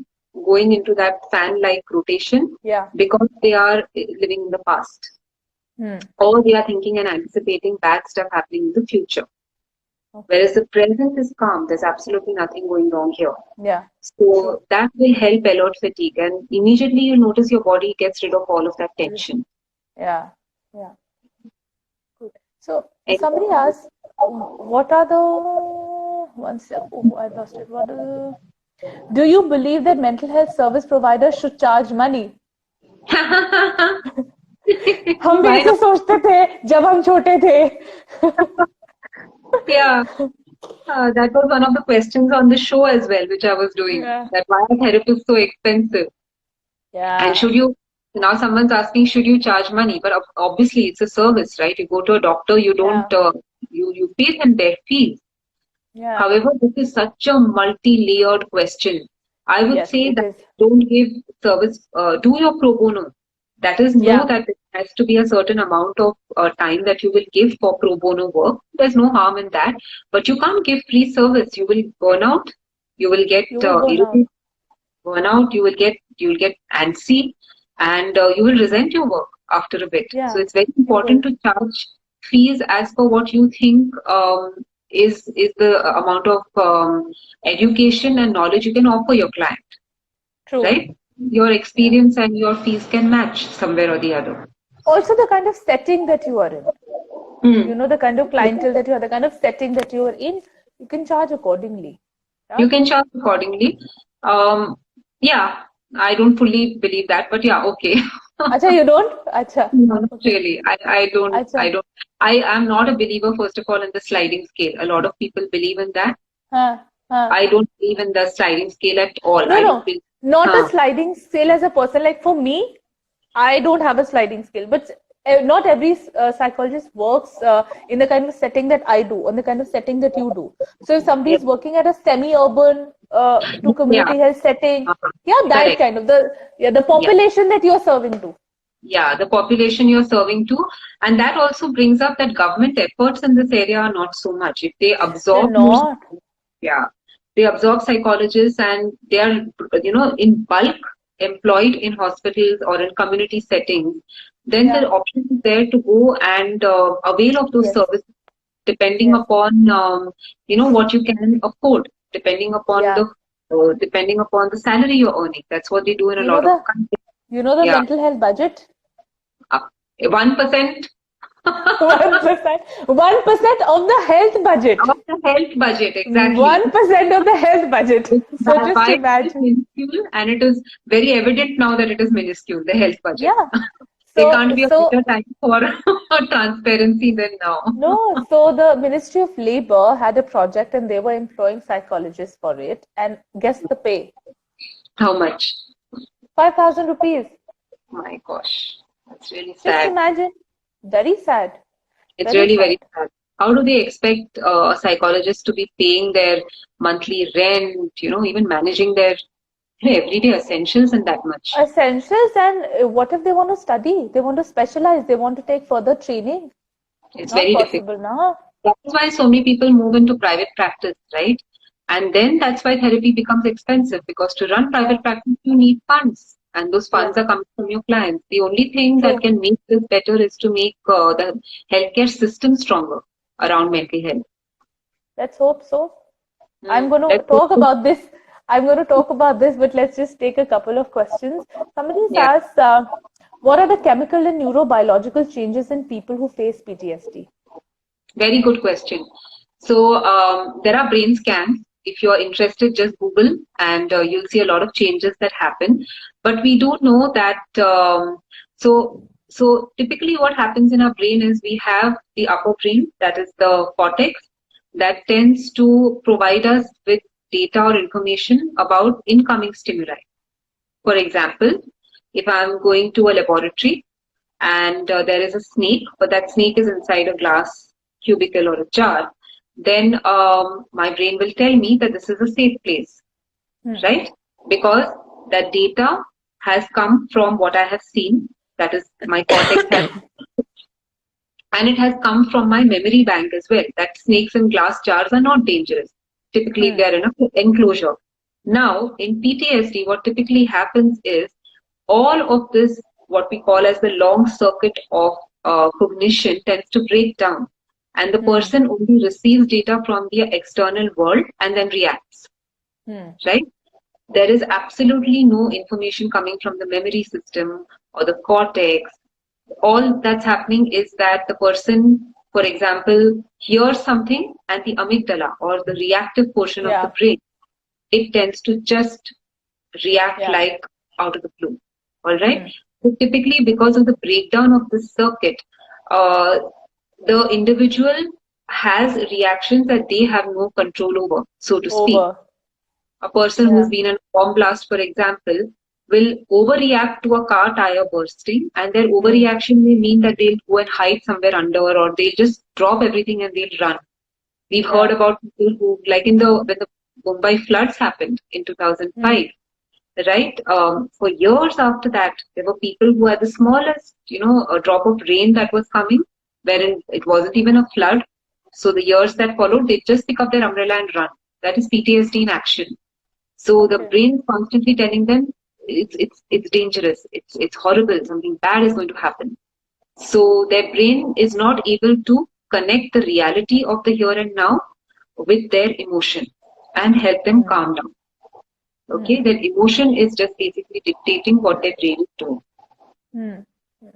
going into that fan-like rotation Yeah. because they are living in the past or they are thinking and anticipating bad stuff happening in the future. Whereas the present is calm, there's absolutely nothing going wrong here. Yeah. So that will help alert fatigue, and immediately you notice your body gets rid of all of that tension. Yeah. Yeah. Good. So somebody asked, what are the one sec? Oh, I lost it. What do you believe that mental health service providers should charge money? हम भी ऐसे सोचते थे जब हम छोटे थे. Yeah. That was one of the questions on the show as well, which I was doing. Yeah. That why are therapists so expensive? Yeah. And should you, now someone's asking, should you charge money? But obviously it's a service, right? You go to a doctor, you don't, you pay them their fees. Yeah. However, this is such a multi-layered question. I would say that don't give service, do your pro bono. That is, know that it has to be a certain amount of time that you will give for pro bono work. There's no harm in that. But you can't give free service. You will burn out. You will get irritated, burn out. You will get antsy, and you will resent your work after a bit. Yeah. So it's very important to charge fees as per what you think is the amount of education and knowledge you can offer your client. True. Right? Your experience and your fees can match somewhere or the other. Also, the kind of setting that you are in. You know, the kind of clientele that you are, the kind of setting that you are in, you can charge accordingly. Yeah? You can charge accordingly. Yeah, I don't fully believe that, but yeah, okay. Acha, you don't? Acha. No, not really. I don't. I am not a believer, first of all, in the sliding scale. A lot of people believe in that. I don't believe in the sliding scale at all. Not a sliding scale as a person. Like for me, I don't have a sliding scale, but not every psychologist works in the kind of setting that I do, on the kind of setting that you do. So if somebody is working at a semi-urban to community health setting, that kind of the population that you're serving to. Yeah, the population you're serving to, and that also brings up that government efforts in this area are not so much. If they absorb they absorb psychologists and they are, in bulk employed in hospitals or in community settings, then the option is there to go and avail of those services depending upon what you can afford, depending upon the salary you're earning. That's what they do in a lot of countries. You know the mental health budget? 1%. 1% of the health budget. Of the health budget, exactly. 1% of the health budget. So just imagine. Minuscule, and it is very evident now that it is minuscule, the health budget. Yeah. There can't be a better time for transparency than now. No, so the Ministry of Labour had a project and they were employing psychologists for it. And guess the pay? How much? 5,000 rupees. My gosh, that's really sad. Just imagine. Very sad. It's really very sad. How do they expect psychologists to be paying their monthly rent, even managing their everyday essentials and that much? Essentials, and what if they want to study? They want to specialize. They want to take further training. It's very difficult. That's why so many people move into private practice, right? And then that's why therapy becomes expensive, because to run private practice, you need funds. And those funds are coming from your clients. The only thing that can make this better is to make the healthcare system stronger around mental health. Let's hope so. I'm going to talk about this. But let's just take a couple of questions. Somebody's asked, what are the chemical and neurobiological changes in people who face PTSD? Very good question. So there are brain scans if you're interested, just Google and you'll see a lot of changes that happen. But we do know that so typically what happens in our brain is we have the upper brain, that is the cortex, that tends to provide us with data or information about incoming stimuli. For example, if I'm going to a laboratory and there is a snake, but that snake is inside a glass cubicle or a jar, then my brain will tell me that this is a safe place, right? Because that data has come from what I have seen, that is, my cortex has, and it has come from my memory bank as well, that snakes in glass jars are not dangerous. Typically, they are in an enclosure. Now, in PTSD, what typically happens is all of this, what we call as the long circuit of cognition, tends to break down. And the person only receives data from the external world and then reacts. Right? There is absolutely no information coming from the memory system or the cortex. All that's happening is that the person, for example, hears something and the amygdala or the reactive portion of the brain, it tends to just react like out of the blue. All right. So typically, because of the breakdown of the circuit, the individual has reactions that they have no control over, so to speak. A person who's been in a bomb blast, for example, will overreact to a car tire bursting, and their overreaction may mean that they'll go and hide somewhere under, or they'll just drop everything and they'll run. We've heard about people who, like when the Mumbai floods happened in 2005, right? For years after that, there were people who had the smallest, a drop of rain that was coming, wherein it wasn't even a flood. So the years that followed, they just pick up their umbrella and run. That is PTSD in action. So the brain is constantly telling them it's dangerous, it's horrible, something bad is going to happen. So their brain is not able to connect the reality of the here and now with their emotion and help them calm down. Okay, their emotion is just basically dictating what their brain is doing.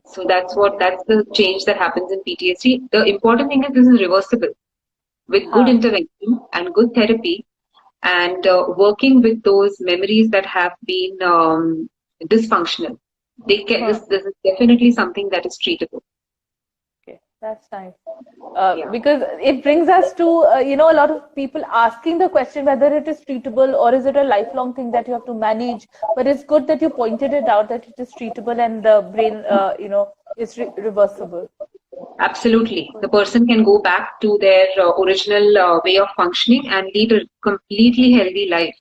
So that's the change that happens in PTSD. The important thing is this is reversible with good intervention and good therapy, and working with those memories that have been dysfunctional. This is definitely something that is treatable. Okay, that's nice. Because it brings us to, a lot of people asking the question whether it is treatable or is it a lifelong thing that you have to manage. But it's good that you pointed it out that it is treatable and the brain, is reversible. Absolutely. The person can go back to their original way of functioning and lead a completely healthy life.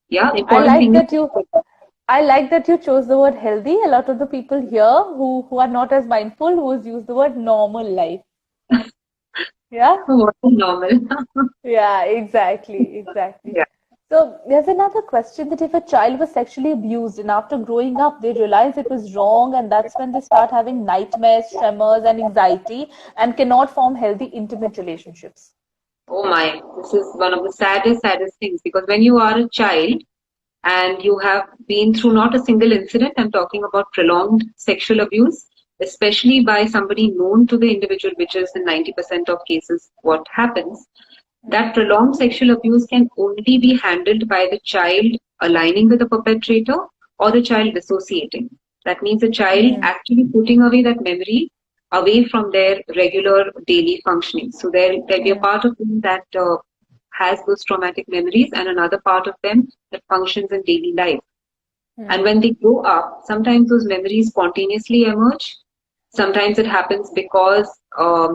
Yeah, I like that you chose the word healthy. A lot of the people here who are not as mindful, who use the word normal life. Yeah? What is normal? Yeah, exactly. Yeah. So there's another question that if a child was sexually abused and after growing up they realize it was wrong, and that's when they start having nightmares, tremors and anxiety and cannot form healthy intimate relationships. Oh my, this is one of the saddest things, because when you are a child and you have been through not a single incident, I'm talking about prolonged sexual abuse, especially by somebody known to the individual, which is in 90% of cases what happens. That prolonged sexual abuse can only be handled by the child aligning with the perpetrator or the child dissociating. That means the child actually putting away that memory away from their regular daily functioning. So there'll be a part of them that has those traumatic memories and another part of them that functions in daily life. And when they grow up, sometimes those memories spontaneously emerge. Sometimes it happens because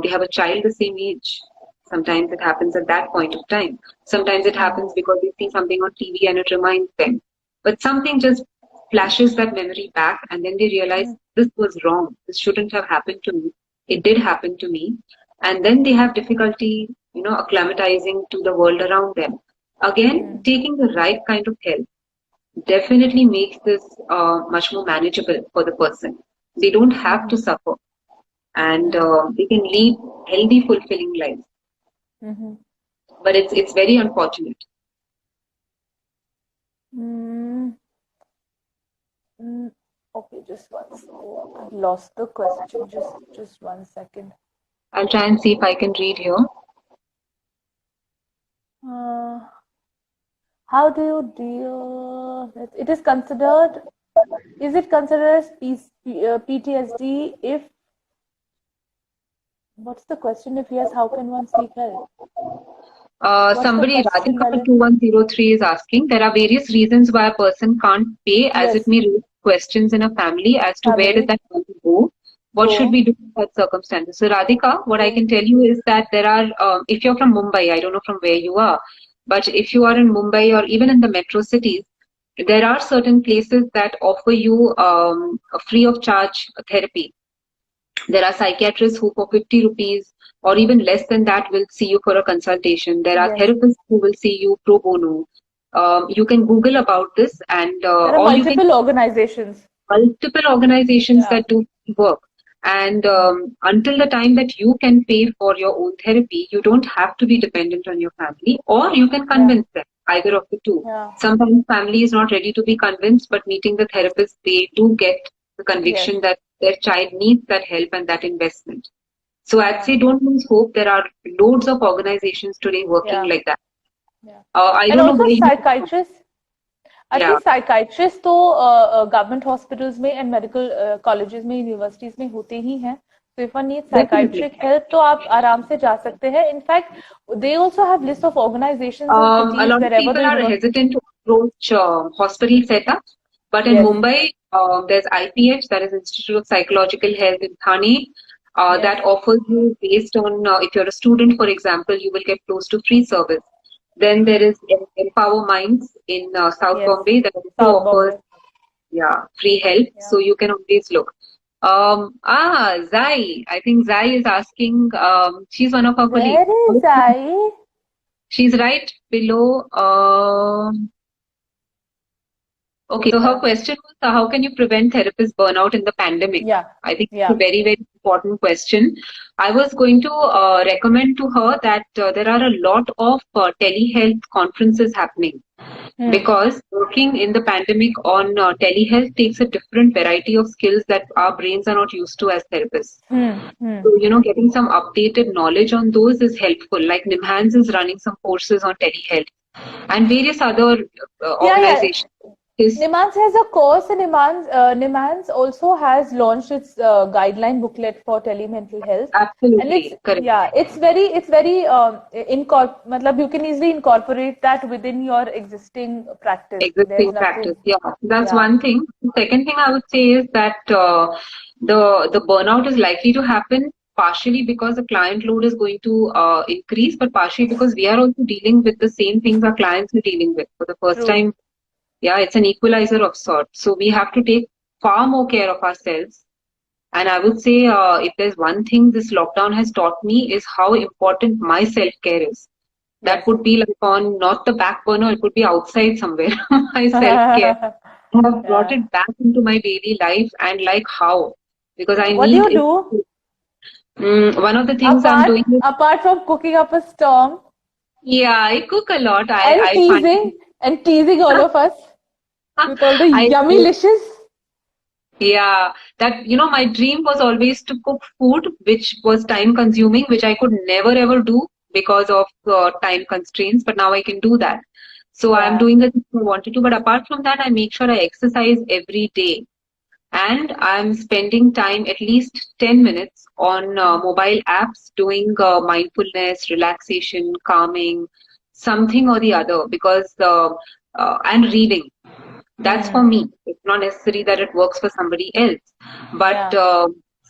they have a child the same age. Sometimes it happens at that point of time. Sometimes it happens because they see something on TV and it reminds them. But something just flashes that memory back, and then they realize this was wrong. This shouldn't have happened to me. It did happen to me. And then they have difficulty, acclimatizing to the world around them. Again, taking the right kind of help definitely makes this much more manageable for the person. They don't have to suffer, and they can lead healthy, fulfilling lives. But it's very unfortunate. Okay, just one second. I've lost the question. Just 1 second. I'll try and see if I can read here. Uh, how do you deal? It is considered. Is it considered as PTSD? If what's the question? If yes, how can one seek help? What's the Somebody, question, Radhika Lalit? 2103 is asking, there are various reasons why a person can't pay, as it Yes, may raise questions in a family as to where did family that money go? What should go. we do in such circumstances? So, Radhika, what I Go. can tell you is that there are, if you're from Mumbai, I don't know from where you are, but if you are in Mumbai or even in the metro cities, there are certain places that offer you a free of charge therapy. There are psychiatrists who, for 50 rupees or even less than that, will see you for a consultation. There are Yes. therapists who will see you pro bono. You can Google about this, and There are or you can multiple organizations. multiple organizations Yeah. that do work. And Mm. until the time that you can pay for your own therapy, you don't have to be dependent on your family, or you can Yeah. convince them, either of the two. Yeah. Sometimes family is not ready to be convinced, but meeting the therapist, they do get the Yes. conviction that their child needs that help and that investment. So I'd Yeah. say don't lose hope. There are loads of organizations today working Yeah. like that. Yeah. I And don't know also where you. psychiatrists. I Yeah, think psychiatrists तो government hospitals में and medical colleges में universities में होते ही हैं. So if one needs definitely. psychiatric help तो आप आराम से जा सकते हैं. In fact, they also have list of organizations in A cities lot of wherever people the are university. hesitant to approach hospital setups, but in Yes. Mumbai, there's IPH, that is Institute of Psychological Health in Thane, Yes. that offers you based on if you're a student, for example, you will get close to free service. Then there is Empower Minds in South Yes. Bombay that also South offers free help. Yeah. So you can always look. Zai. I think Zai is asking. She's one of our colleagues. Where is I? She's right below. Okay, so her question was, how can you prevent therapist burnout in the pandemic? Yeah. I think it's Yeah. a very, very important question. I was going to recommend to her that there are a lot of telehealth conferences happening because working in the pandemic on telehealth takes a different variety of skills that our brains are not used to as therapists. So, getting some updated knowledge on those is helpful. Like Nimhans is running some courses on telehealth and various other organizations. Nimans has a course, and Nimans also has launched its guideline booklet for telemental health. Absolutely, and it's correct. it's very matlab you can easily incorporate that within your existing practice. Existing practice, that's one thing. The second thing I would say is that the burnout is likely to happen partially because the client load is going to increase, but partially because we are also dealing with the same things our clients are dealing with for the first time. Yeah, it's an equalizer of sorts. So we have to take far more care of ourselves. And I would say if there's one thing this lockdown has taught me is how important my self-care is. That would be like on not the back burner, it would be outside somewhere. My self-care. I have brought it back into my daily life, and like how? Because I What need do you do? One of the things I'm doing is, apart from cooking up a storm. Yeah, I cook a lot. And teasing all of us with all the yummy dishes. Yeah, that my dream was always to cook food which was time consuming, which I could never ever do because of time constraints, but now I can do that. So I'm doing the things I wanted to, but apart from that, I make sure I exercise every day. And I'm spending time, at least 10 minutes, on mobile apps doing mindfulness, relaxation, calming, something or the other, because and reading. That's for me. It's not necessary that it works for somebody else. But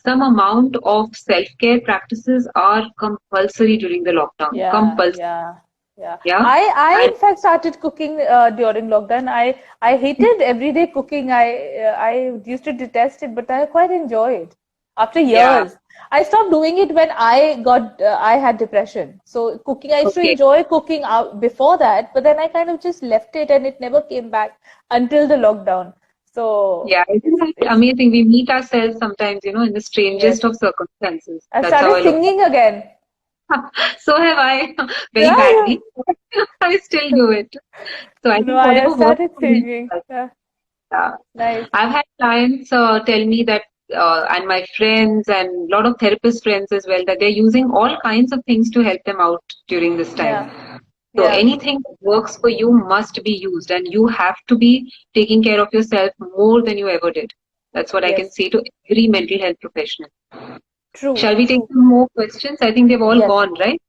some amount of self-care practices are compulsory during the lockdown. Compulsory. Yeah. I in fact started cooking during lockdown. I hated everyday cooking. I used to detest it, but I quite enjoy it. After years, I stopped doing it when I had depression. So cooking, I used to enjoy cooking out before that, but then I kind of just left it and it never came back until the lockdown. So it's amazing. We meet ourselves sometimes, in the strangest of circumstances. I started singing again. So have I, very badly. I still do it. So I think I started singing. Nice. I've had clients tell me that, and my friends and a lot of therapist friends as well, that they're using all kinds of things to help them out during this time. So Yeah. anything that works for you must be used, and you have to be taking care of yourself more than you ever did. That's what I can Yes. say to every mental health professional. True. Shall we take True. some more questions? I think they've all Yes. gone, right?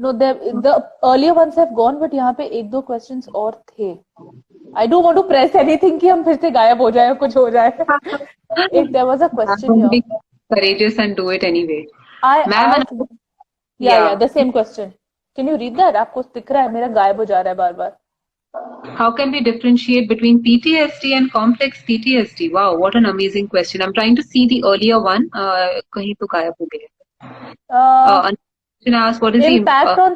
No, the earlier ones have gone, but यहाँ पे एक दो questions और थे. I don't want to press anything कि हम फिर से गायब हो जाए कुछ हो जाए. There was a I'm question going to here. be courageous and do it anyway. I Ma'am, asked, yeah, the same question. Can you read that? आपको दिख रहा है मेरा गायब हो जा रहा है बार बार. how can we differentiate between PTSD and complex PTSD? Wow, what an amazing question. I'm trying to see the earlier one. कहीं तो गायब हो गया. Question asked, what is Impact on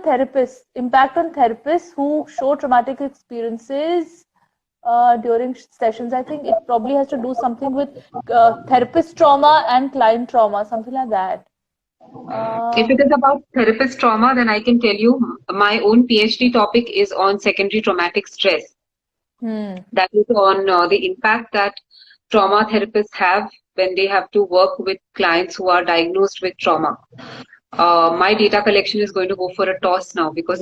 therapists who show traumatic experiences during sessions. I think it probably has to do something with therapist trauma and client trauma, something like that. If it is about therapist trauma, then I can tell you my own PhD topic is on secondary traumatic stress. That is on the impact that trauma therapists have when they have to work with clients who are diagnosed with trauma. My data collection is going to go for a toss now because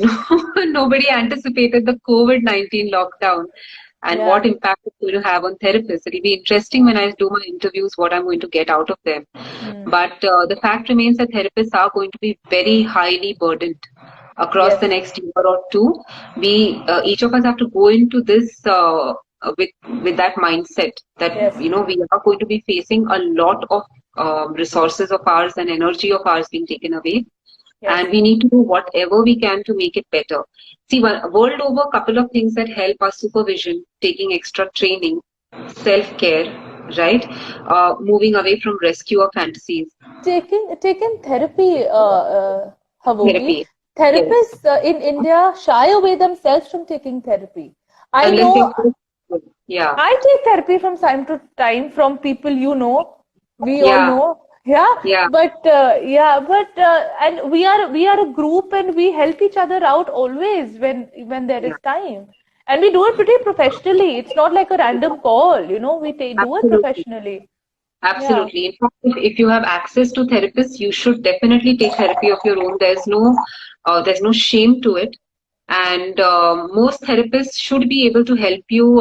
nobody anticipated the COVID-19 lockdown and what impact it's going to have on therapists. It'll be interesting when I do my interviews what I'm going to get out of them. But the fact remains that therapists are going to be very highly burdened across the next year or two. We each of us have to go into this with that mindset that we are going to be facing a lot of resources of ours and energy of ours being taken away. And we need to do whatever we can to make it better. See, world over, a couple of things that help are supervision, taking extra training, self-care, right? Moving away from rescue or fantasies. Taking therapy, Havovi. Therapy. Therapists in India shy away themselves from taking therapy. I take therapy from time to time from people we all know. But and we are a group and we help each other out always when there is time, and we do it pretty professionally. It's not like a random call, we do it professionally. Absolutely. In fact, if you have access to therapists, you should definitely take therapy of your own. There's no shame to it, and most therapists should be able to help you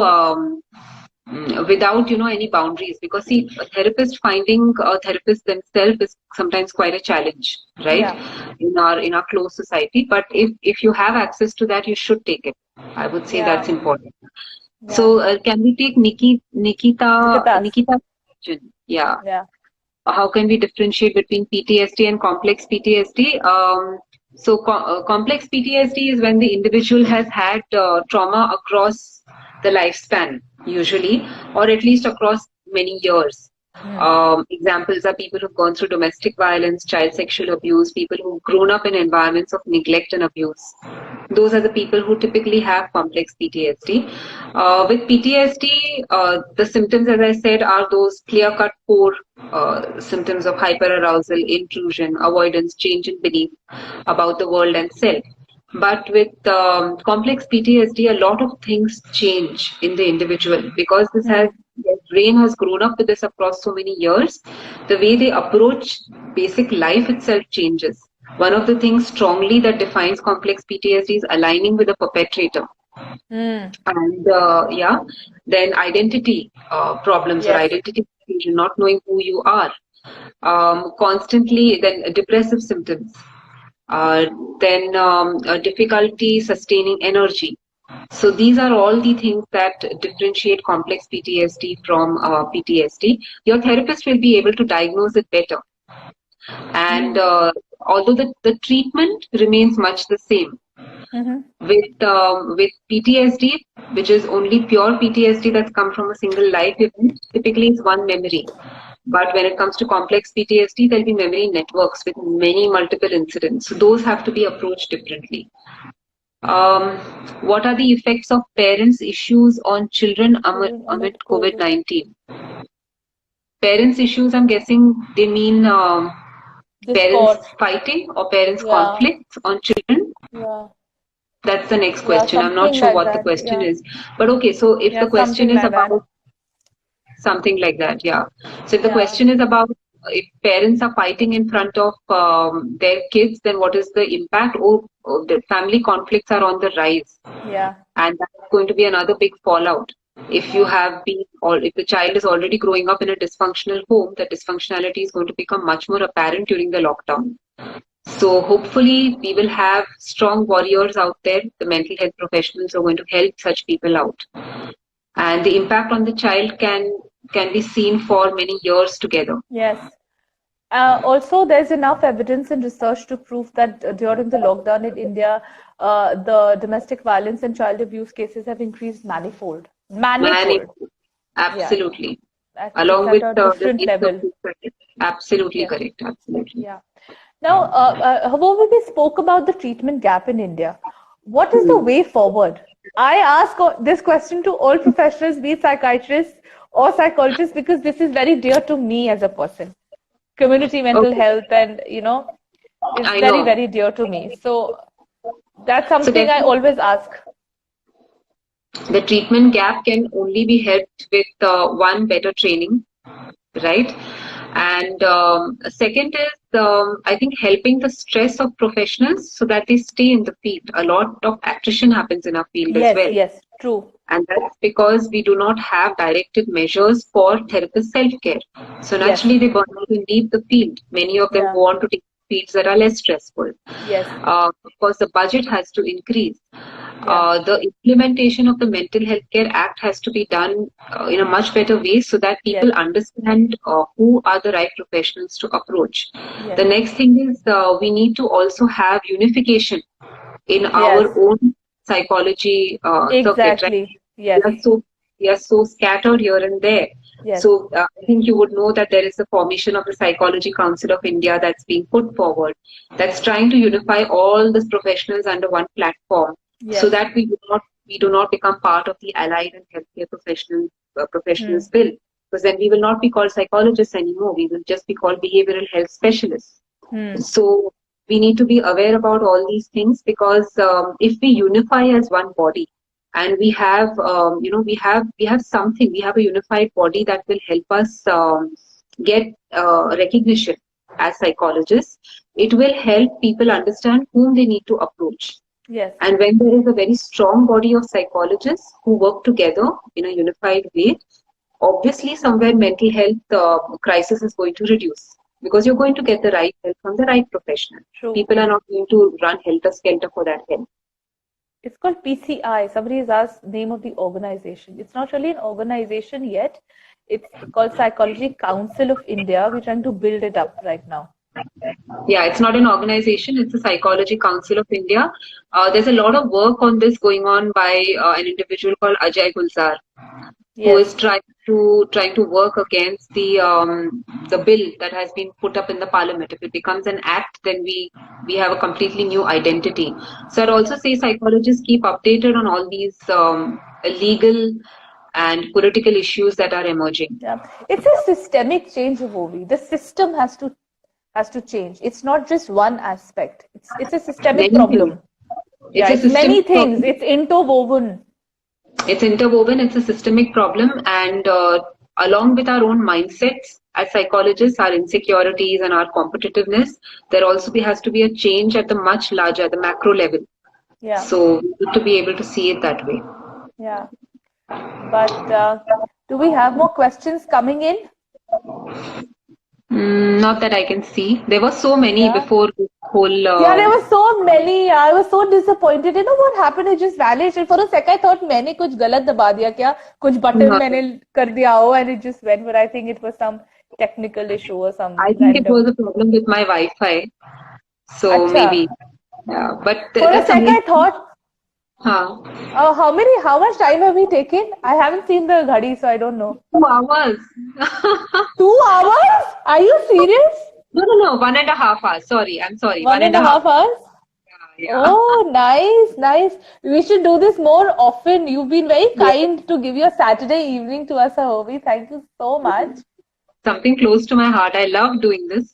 without any boundaries, because see, a therapist finding a therapist themselves is sometimes quite a challenge, right? In our close society. But if you have access to that, you should take it. I would say that's important. So can we take Nikita question? How can we differentiate between PTSD and complex PTSD? Complex PTSD is when the individual has had trauma across the lifespan, usually, or at least across many years. Examples are people who've gone through domestic violence, child sexual abuse, people who've grown up in environments of neglect and abuse. Those are the people who typically have complex PTSD. With PTSD, the symptoms, as I said, are those clear-cut core symptoms of hyperarousal, intrusion, avoidance, change in belief about the world and self. But with complex PTSD, a lot of things change in the individual because their brain has grown up with this across so many years. The way they approach basic life itself changes. One of the things strongly that defines complex PTSD is aligning with the perpetrator. And then identity problems or identity confusion, not knowing who you are. Constantly, then depressive symptoms. Then difficulty sustaining energy. So these are all the things that differentiate complex PTSD from PTSD. Your therapist will be able to diagnose it better. And although the treatment remains much the same. With PTSD, which is only pure PTSD that's come from a single life event, typically it's one memory. But when it comes to complex PTSD, there'll be memory networks with many multiple incidents. So those have to be approached differently. What are the effects of parents' issues on children amid COVID-19? Parents' issues, I'm guessing they mean parents fighting or parents' conflicts on children. That's the next question. I'm not sure what the question is. But okay, so if the question is about something like that, So if the question is about if parents are fighting in front of their kids, then what is the impact? The family conflicts are on the rise. Yeah. And that's going to be another big fallout. If you have been, or if the child is already growing up in a dysfunctional home, the dysfunctionality is going to become much more apparent during the lockdown. So hopefully we will have strong warriors out there. The mental health professionals are going to help such people out. And the impact on the child can be seen for many years together. Yes. Also, there's enough evidence and research to prove that during the lockdown in India, the domestic violence and child abuse cases have increased manifold. Manifold. Absolutely. Yeah. Along with at a the different level. Absolutely Yes. correct. Absolutely. Yeah. Now, however, we spoke about the treatment gap in India. What is the way forward? I ask this question to all professionals, be it psychiatrists or psychologists, because this is very dear to me as a person. Community mental health, and it's very dear to me. So that's something I always ask. The treatment gap can only be helped with one, better training, right? And second is, I think, helping the stress of professionals so that they stay in the field. A lot of attrition happens in our field as well. Yes, true. And that's because we do not have directed measures for therapist self-care. So naturally, they burn out and leave the field. Many of them go on to take fields that are less stressful. Yes. Of course, the budget has to increase. The implementation of the Mental Health Care Act has to be done in a much better way so that people understand who are the right professionals to approach. The next thing is we need to also have unification in our own psychology circuit, right? Yes. We are so scattered here and there. Yes. So I think you would know that there is a formation of the Psychology Council of India that's being put forward, that's trying to unify all the professionals under one platform, so that we do not become part of the allied and healthcare professionals bill, because then we will not be called psychologists anymore. We will just be called behavioral health specialists. So we need to be aware about all these things, because if we unify as one body, and we have we have something, we have a unified body that will help us get recognition as psychologists, it will help people understand whom they need to approach. Yes. And when there is a very strong body of psychologists who work together in a unified way, obviously somewhere mental health crisis is going to reduce, because you're going to get the right help from the right professional. True. People are not going to run helter-skelter for that help. It's called PCI. Somebody has asked the name of the organization. It's not really an organization yet. It's called Psychology Council of India. We're trying to build it up right now. Yeah, it's not an organization. It's the Psychology Council of India. There's a lot of work on this going on by an individual called Ajay Gulzar, who is trying to work against the bill that has been put up in the parliament. If it becomes an act, then we have a completely new identity. So I'd also say psychologists keep updated on all these legal and political issues that are emerging. Yeah, it's a systemic change, Havovi. The system has to change. It's not just one aspect. It's a systemic problem. It's many things. It's interwoven. It's interwoven. It's a systemic problem, and along with our own mindsets as psychologists, our insecurities and our competitiveness, there also has to be a change at the much larger, the macro level. Yeah. So we need to be able to see it that way. Yeah. But do we have more questions coming in? Not that I can see. There were so many before this whole. Yeah, there were so many. I was so disappointed. You know what happened? It just vanished. And for a sec, I thought मैंने कुछ गलत दबा दिया क्या? कुछ button मैंने कर दिया हो, and it just went. But I think it was some technical issue or something. I think it was a problem with my Wi-Fi. So maybe. Yeah, but for a sec, I thought. How much time have we taken? I haven't seen the ghadi, so I don't know. 2 hours. 2 hours? Are you serious? No, 1.5 hours. Sorry, I'm sorry. 1.5 hours? Yeah. Oh, nice. We should do this more often. You've been very kind to give your Saturday evening to us, Havovi. Thank you so much. Something close to my heart. I love doing this.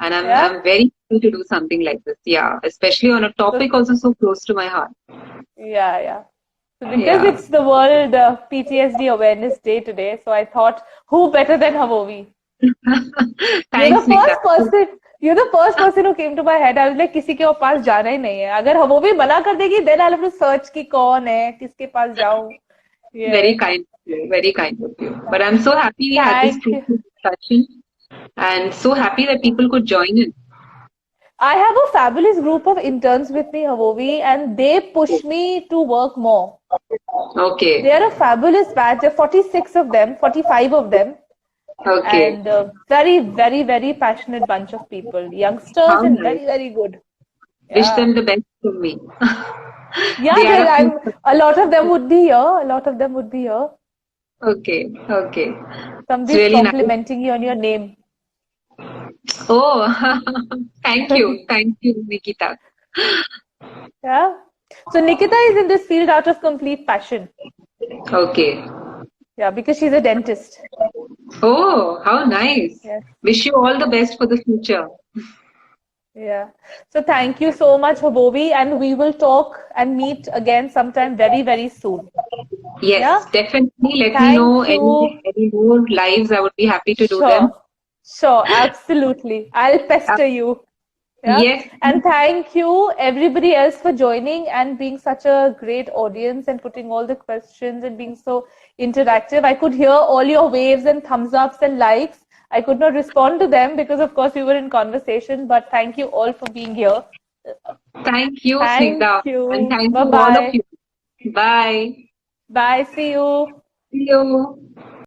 And I'm very happy to do something like this. Yeah, especially on a topic also so close to my heart. Yeah. So because it's the World PTSD Awareness Day today, so I thought, who better than Havovi Thanks, Nikita. You're the first person who came to my head. I was like, किसी के पास जाना ही नहीं है. अगर वो भी मना कर देगी, then I'll have to search कि कौन है, किसके पास जाऊं. Yeah. Very kind of you. Very kind of you. But I'm so happy we had this Thank you. fruitful discussion, and so happy that people could join in. I have a fabulous group of interns with me, Havovi, and they push me to work more. Okay. They are a fabulous batch. There are 46 of them, 45 of them. Okay. And very, very, very passionate bunch of people. Youngsters How and nice. very, very good. Wish Yeah. them the best from me. Yeah, They are a lot of them would be here. A lot of them would be here. Okay. Okay. Somebody's really nice. complimenting you on your name. Oh, thank you. Thank you, Nikita. Yeah. So Nikita is in this field out of complete passion. Okay. Yeah, because she's a dentist. Oh, how nice. Yes. Wish you all the best for the future. Yeah. So thank you so much, Havovi, and we will talk and meet again sometime very, very soon. Yes, Yeah? definitely. Let me Thank know you. any more lives. I would be happy to do them. Sure, absolutely. I'll pester you. Yeah? Yes. And thank you everybody else for joining and being such a great audience and putting all the questions and being so interactive. I could hear all your waves and thumbs ups and likes. I could not respond to them because of course we were in conversation, but thank you all for being here. Thank you, Thank Snigdha. you. And thank you all Bye-bye. of you. Bye. Bye. See you. See you.